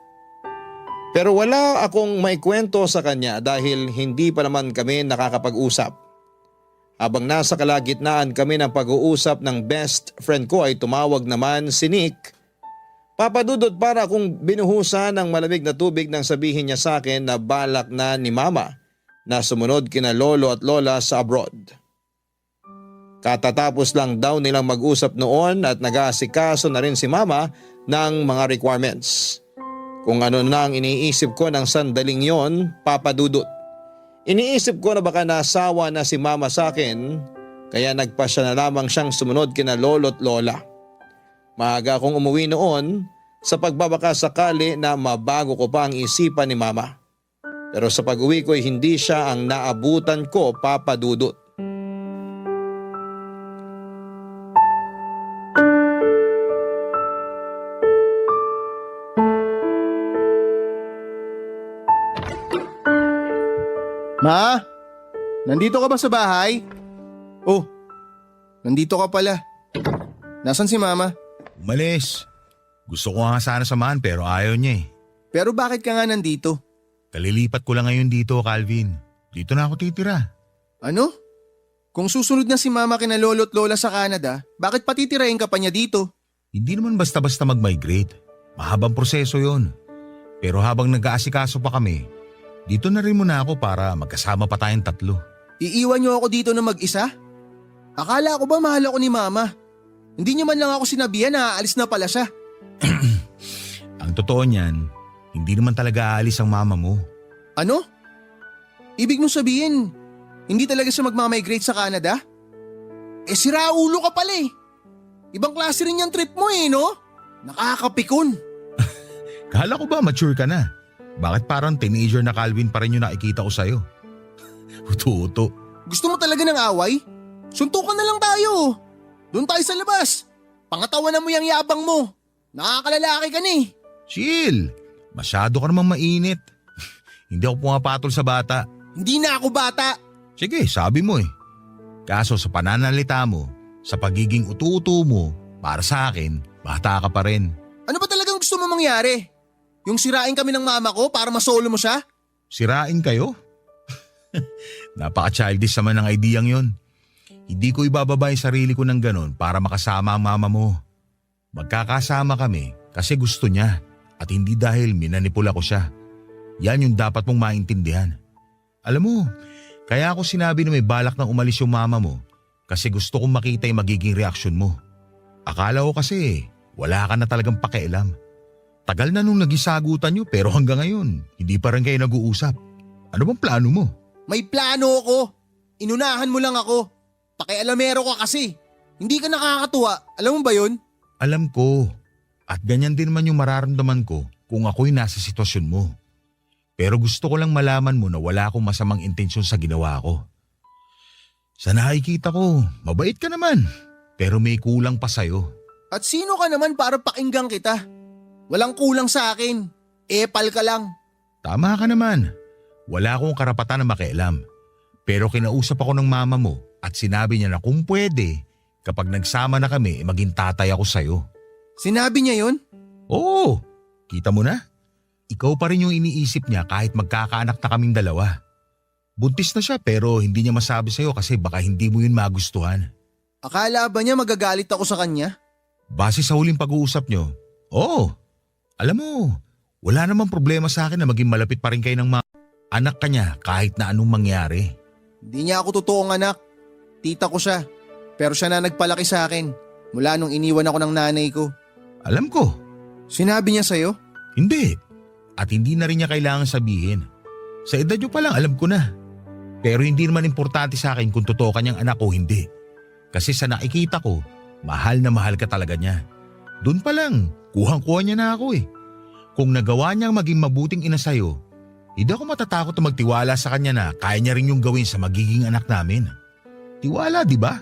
Pero wala akong maikwento sa kanya dahil hindi pa naman kami nakakapag-usap. Habang nasa kalagitnaan kami ng pag-uusap ng best friend ko ay tumawag naman si Nick. Papadudot, para akong binuhusan ng malamig na tubig nang sabihin niya sa akin na balak na ni mama na sumunod kina lolo at lola sa abroad. Katatapos lang daw nilang mag-usap noon at nag-aasikaso na rin si mama ng mga requirements. Kung ano na ang iniisip ko ng sandaling yon, Papadudot. Iniisip ko na baka nasawa na si mama sa akin kaya nagpasya na lamang siyang sumunod kina lolo at lola. Maaga akong umuwi noon sa pagbabaka sakali na mabago ko pa ang isipan ni mama. Pero sa pag-uwi ko ay hindi siya ang naabutan ko, Papadudot. Ma? Nandito ka ba sa bahay? Oh, nandito ka pala. Nasaan si mama? Umalis. Gusto ko nga sana samahan pero ayaw niya eh. Pero bakit ka nga nandito? Kalilipat ko lang ngayon dito, Calvin. Dito na ako titira. Ano? Kung susunod na si mama kina lolo at lola sa Canada, bakit patitirahin ka pa niya dito? Hindi naman basta-basta mag-migrate. Mahabang proseso yon. Pero habang nag-aasikaso pa kami, dito na rin muna ako para magkasama pa tayong tatlo. Iiwan niyo ako dito na mag-isa? Akala ko ba mahal ako ni mama? Hindi niyo man lang ako sinabihan na aalis na pala siya. Ang totoo niyan, hindi naman talaga aalis ang mama mo. Ano? Ibig mong sabihin, hindi talaga siya magmamigrate sa Canada? Eh sira ulo ka pala eh. Ibang klase rin yung trip mo eh, no? Nakakapikon. Kala ko ba mature ka na? Bakit parang teenager na Calvin pa rin yung nakikita ko sa'yo? Uto-uto. Gusto mo talaga ng away? Suntukan na lang tayo. Doon tayo sa labas. Pangatawanan mo yung yabang mo. Nakakalalaki ka ni. Chill. Masyado ka namang mainit. Hindi ako pumapatol sa bata. Hindi na ako bata. Sige, sabi mo eh. Kaso sa pananalita mo, sa pagiging utu-uto mo, para sa akin, bata ka pa rin. Ano ba talagang gusto mo mangyari? Yung sirain kami ng mama ko para masolo mo siya? Sirain kayo? Napaka-childish naman ng ideyang yon. Hindi ko ibababa yung sarili ko ng ganon para makasama ang mama mo. Magkakasama kami kasi gusto niya at hindi dahil minanipula ko siya. Yan yung dapat mong maintindihan. Alam mo, kaya ako sinabi na may balak na umalis yung mama mo kasi gusto kong makita yung magiging reaksyon mo. Akala ko kasi wala ka na talagang pakialam. Tagal na nung nagisagutan nyo pero hanggang ngayon, hindi pa rin kayo nag-uusap. Ano bang plano mo? May plano ako. Inunahan mo lang ako. Pakialamero ka kasi. Hindi ka nakakatuwa. Alam mo ba yun? Alam ko. At ganyan din man yung mararamdaman ko kung ako'y nasa sitwasyon mo. Pero gusto ko lang malaman mo na wala akong masamang intensyon sa ginawa ko. Sa nakikita ko, mabait ka naman. Pero may kulang pa sa'yo. At sino ka naman para pakinggan kita? Walang kulang sa akin. Epal ka lang. Tama ka naman. Wala akong karapatan na makialam. Pero kinausap ako ng mama mo at sinabi niya na kung pwede, kapag nagsama na kami, maging tatay ako sa'yo. Sinabi niya yun? Oo, kita mo na. Ikaw pa rin yung iniisip niya kahit magkakaanak na kaming dalawa. Buntis na siya pero hindi niya masabi sa'yo kasi baka hindi mo yun magustuhan. Akala ba niya magagalit ako sa kanya? Base sa huling pag-uusap niyo, oo. Alam mo, wala namang problema sa akin na maging malapit pa rin kayo ng anak ka niya kahit na anong mangyari. Hindi niya ako totoong anak. Tita ko siya. Pero siya na nagpalaki sa akin mula nung iniwan ako ng nanay ko. Alam ko. Sinabi niya sa'yo? Hindi. At hindi na rin niya kailangan sabihin. Sa edad niyo pa lang alam ko na. Pero hindi naman importante sa akin kung totoo kanyang anak o hindi. Kasi sa nakikita ko, mahal na mahal ka talaga niya. Doon pa lang, kuhang-kuha niya na ako eh. Kung nagawa niyang maging mabuting ina sa'yo, hindi ako matatakot na magtiwala sa kanya na kaya niya rin yung gawin sa magiging anak namin. Tiwala, di ba?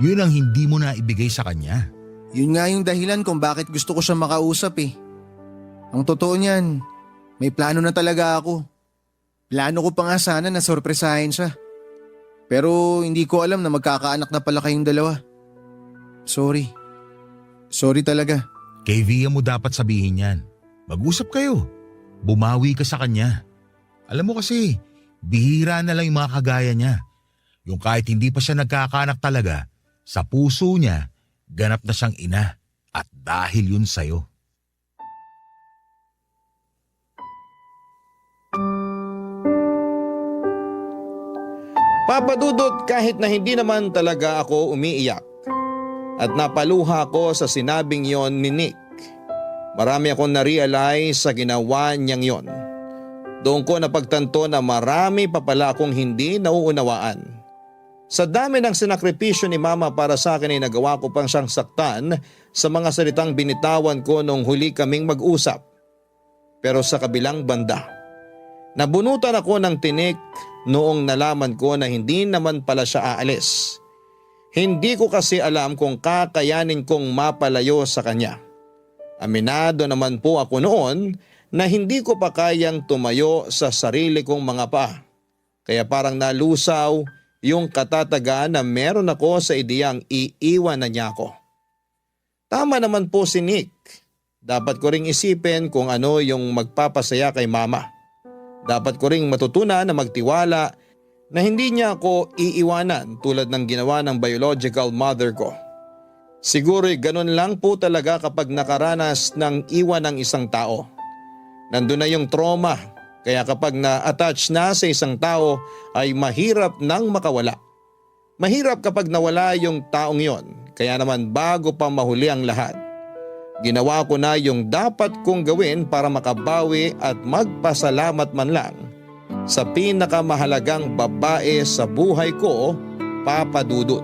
Yun ang hindi mo na ibigay sa kanya. Yun nga yung dahilan kung bakit gusto ko siya makausap eh. Ang totoo niyan, may plano na talaga ako. Plano ko pa nga sana na sorpresahin siya. Pero hindi ko alam na magkakaanak na pala kayong dalawa. Sorry. Sorry talaga. Kay Via mo dapat sabihin yan. Mag-usap kayo. Bumawi ka sa kanya. Alam mo kasi, bihira na lang yung mga kagaya niya. Yung kahit hindi pa siya nagkakaanak talaga, sa puso niya, ganap na siyang ina. At dahil yun sa'yo. Papa Dudut, kahit na hindi naman talaga ako umiiyak at napaluha ako sa sinabing yon ni Nick, marami akong na-realize sa ginawa niyang yon. Doon ko napagtanto na marami pa pala akong hindi nauunawaan. Sa dami ng sinakripisyo ni Mama para sa akin ay nagawa ko pang siyang saktan sa mga salitang binitawan ko nung huli kaming mag-usap. Pero sa kabilang banda, nabunutan ako ng tinik noong nalaman ko na hindi naman pala siya aalis. Hindi ko kasi alam kung kakayanin kong mapalayo sa kanya. Aminado naman po ako noon na hindi ko pa kayang tumayo sa sarili kong mga paa. Kaya parang nalusaw yung katatagan na meron ako sa ideyang iiwan na niya ako. Tama naman po si Nick. Dapat ko ring isipin kung ano yung magpapasaya kay Mama. Dapat ko ring matutunan na magtiwala na hindi niya ako iiwanan tulad ng ginawa ng biological mother ko. Siguro'y ganun lang po talaga kapag nakaranas ng iwan ng isang tao. Nandun na yung trauma, kaya kapag na-attach na sa isang tao ay mahirap nang makawala. Mahirap kapag nawala yung taong yon, kaya naman bago pa mahuli ang lahat, ginawa ko na yung dapat kong gawin para makabawi at magpasalamat man lang sa pinakamahalagang babae sa buhay ko, Papa Dudut.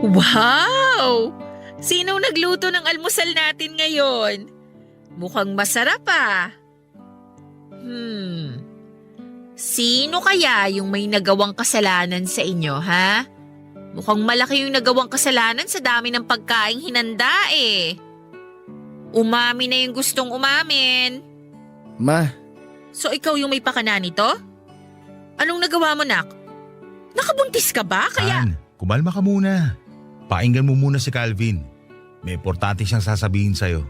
Wow! Sinong nagluto ng almusal natin ngayon? Mukhang masarap ah. Sino kaya yung may nagawang kasalanan sa inyo, ha? Mukhang malaki yung nagawang kasalanan sa dami ng pagkaing hinanda eh. Umami na yung gustong umamin. Ma, So ikaw yung may pakana nito? Anong nagawa mo, Nak? Nakabuntis ka ba? Kaya… Ann, kumalma ka muna. Painggan mo muna si Calvin. May importante siyang sasabihin sa'yo.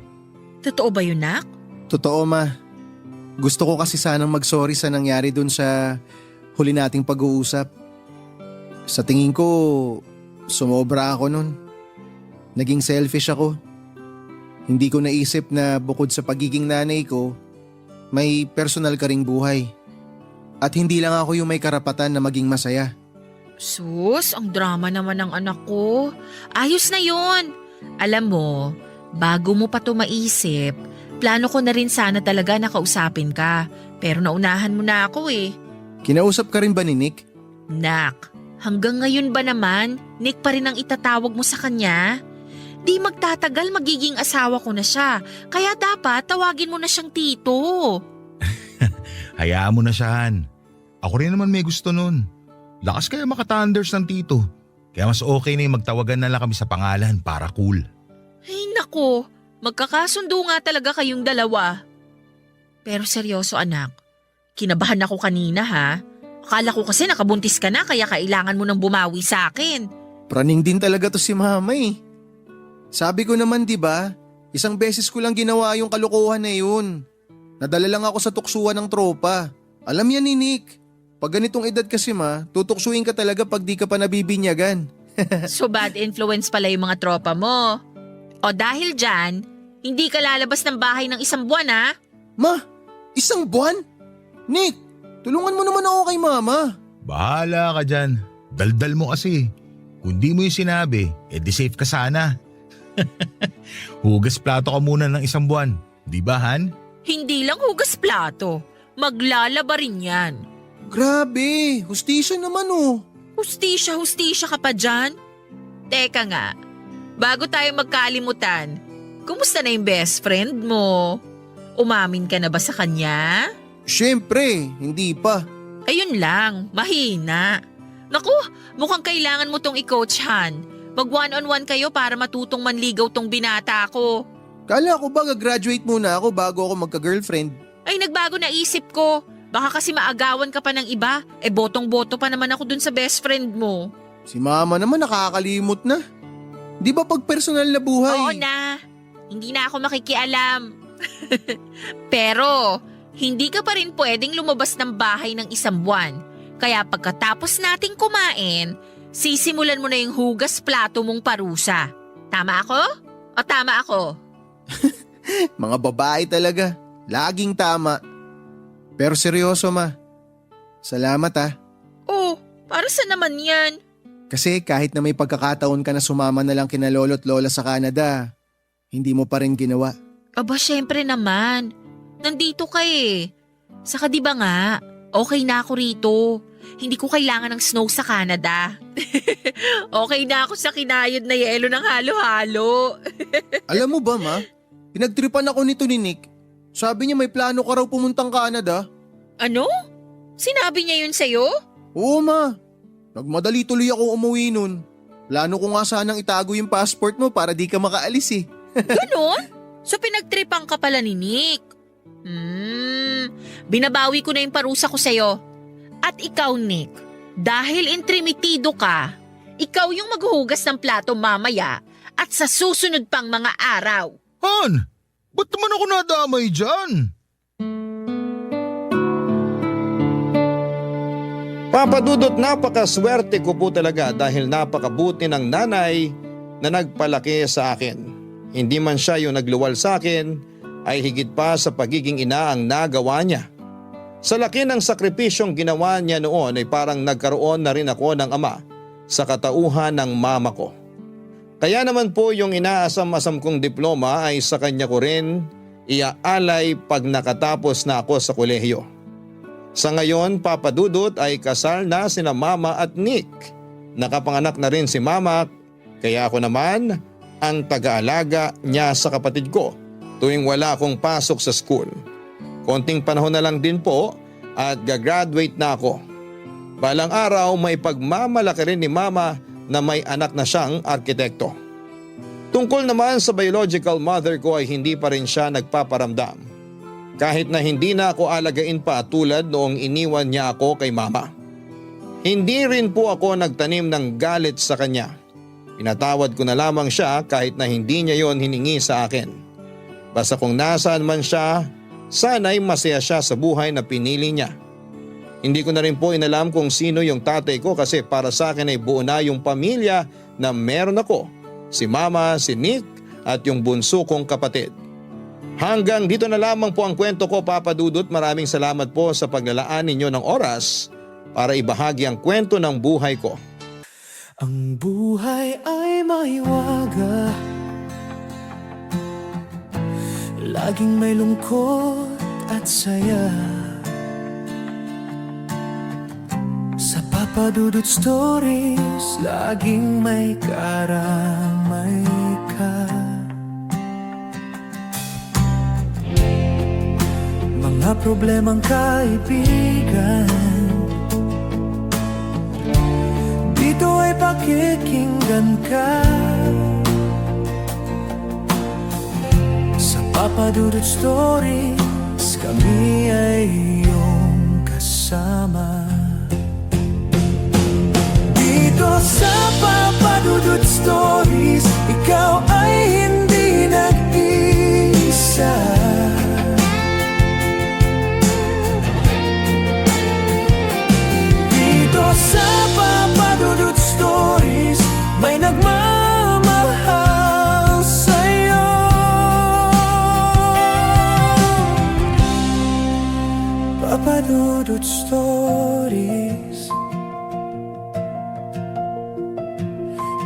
Totoo ba yun, Nak? totoo ma. Gusto ko kasi sanang mag-sorry sa nangyari dun sa huli nating pag-uusap. Sa tingin ko, sumobra ako nun. Naging selfish ako. Hindi ko naisip na bukod sa pagiging nanay ko, may personal ka ring buhay. At hindi lang ako yung may karapatan na maging masaya. Sus, ang drama naman ng anak ko. Ayos na yun. Alam mo, bago mo pa to maisip, plano ko na rin sana talaga na kausapin ka. Pero naunahan mo na ako eh. Kinausap ka rin ba ni Nick? Nak, hanggang ngayon ba naman, Nick pa rin ang itatawag mo sa kanya? Di magtatagal magiging asawa ko na siya. Kaya dapat tawagin mo na siyang tito. Hayaan mo na siya, Han. Ako rin naman may gusto nun. Lakas kaya makatanders ng tito. Kaya mas okay na yung magtawagan na lang kami sa pangalan para cool. Ay nako, magkakasundo nga talaga kayong dalawa. Pero seryoso anak, kinabahan ako kanina ha. Akala ko kasi nakabuntis ka na kaya kailangan mo nang bumawi sa akin. Praning din talaga to si mama eh. Sabi ko naman 'di ba, isang beses ko lang ginawa yung kalokohan na yun. Nadala lang ako sa tuksuan ng tropa. Alam yan ni Nick. Pag ganitong edad kasi ma, tutuksuin ka talaga pag di ka pa nabibinyagan. So bad influence pala yung mga tropa mo. O dahil dyan, hindi ka lalabas ng bahay ng isang buwan ha? Ma, isang buwan? Nick, tulungan mo naman ako kay mama. Bahala ka dyan. Daldal mo kasi. Kung di mo yung sinabi, edi safe ka sana. Hugas plato ka muna ng isang buwan. Di ba, Han? Hindi lang hugas plato. Maglalaba rin yan. Grabe, hustisya naman oh. Hustisya ka pa dyan? Teka nga, bago tayo magkalimutan, kumusta na yung best friend mo? Umamin ka na ba sa kanya? Siyempre, hindi pa. Ayun lang, mahina. Naku, mukhang kailangan mo tong i-coach, Han. Mag one-on-one kayo para matutong manligaw tong binata ko. Kala ko ba graduate muna ako bago ako magka-girlfriend? Ay, nagbago na isip ko. Baka kasi maagawan ka pa ng iba. Botong-boto pa naman ako dun sa best friend mo. Si mama naman nakakalimot na. Di ba pag personal na buhay? Oo na. Hindi na ako makikialam. Pero, hindi ka pa rin pwedeng lumabas ng bahay ng isang buwan. Kaya pagkatapos nating kumain, sisimulan mo na yung hugas plato mong parusa. Tama ako? O tama ako? Mga babae talaga. Laging tama. Pero seryoso ma. Salamat ah. Oh, para sa naman yan? Kasi kahit na may pagkakataon ka na sumama na lang kina lolo't lola sa Canada, hindi mo pa rin ginawa. Aba, syempre naman. Nandito ka eh. Saka di ba nga, okay na ako rito. Hindi ko kailangan ng snow sa Canada. Okay na ako sa kinayod na yelo ng halo-halo. Alam mo ba ma, pinagtripan ako nito ni Nick. Sabi niya may plano ka raw pumuntang Canada. Ano? Sinabi niya yun sa'yo? Oo ma, nagmadali tuloy ako umuwi nun. Plano ko nga sanang itago yung passport mo para di ka makaalis eh. Ganon? So pinagtripan ka pala ni Nick? Binabawi ko na yung parusa ko sa'yo. At ikaw, Nick, dahil intrimitido ka, ikaw yung maghuhugas ng plato mamaya at sa susunod pang mga araw. Han, ba't naman ako nadamay dyan? Papa Dudut, napakaswerte ko po talaga dahil napakabuti ng nanay na nagpalaki sa akin. Hindi man siya yung nagluwal sa akin, ay higit pa sa pagiging ina ang nagawa niya. Sa laki ng sakripisyong ginawa niya noon ay parang nagkaroon na rin ako ng ama sa katauhan ng mama ko. Kaya naman po yung inaasam-asam kong diploma ay sa kanya ko rin iaalay pag nakatapos na ako sa kolehiyo. Sa ngayon, Papa Dudut, ay kasal na sina Mama at Nick. Nakapanganak na rin si Mama, kaya ako naman ang taga-alaga niya sa kapatid ko tuwing wala akong pasok sa school. Konting panahon na lang din po at gagraduate na ako. Balang araw may pagmamalaki rin ni Mama na may anak na siyang arkitekto. Tungkol naman sa biological mother ko ay hindi pa rin siya nagpaparamdam. Kahit na hindi na ako alagain pa tulad noong iniwan niya ako kay Mama. Hindi rin po ako nagtanim ng galit sa kanya. Pinatawad ko na lamang siya kahit na hindi niya yon hiningi sa akin. Basta kung nasaan man siya, sana'y masaya siya sa buhay na pinili niya. Hindi ko na rin po inalam kung sino yung tatay ko kasi para sa akin ay buo na yung pamilya na meron ako. Si Mama, si Nick at yung bunso kong kapatid. Hanggang dito na lamang po ang kwento ko, Papa Dudut. Maraming salamat po sa paglalaan ninyo ng oras para ibahagi ang kwento ng buhay ko. Ang buhay ay mahiwaga, laging may lungkot at saya. Sa Papa Dudut Stories, laging may karamay ka. Mga problemang kaibigan, dito ay pakikinggan ka. Sa Papa Dudut Stories, kami ay iyong kasama. Dito sa Papa Dudut Stories, ikaw ay hindi nag-iisa. Dito sa Papa Dudut Stories, may nagmamahal sa'yo. Papa Dudut Stories,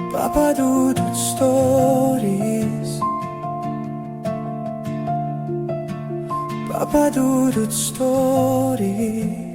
Papa Dudut Stories, Papa Dudut Stories.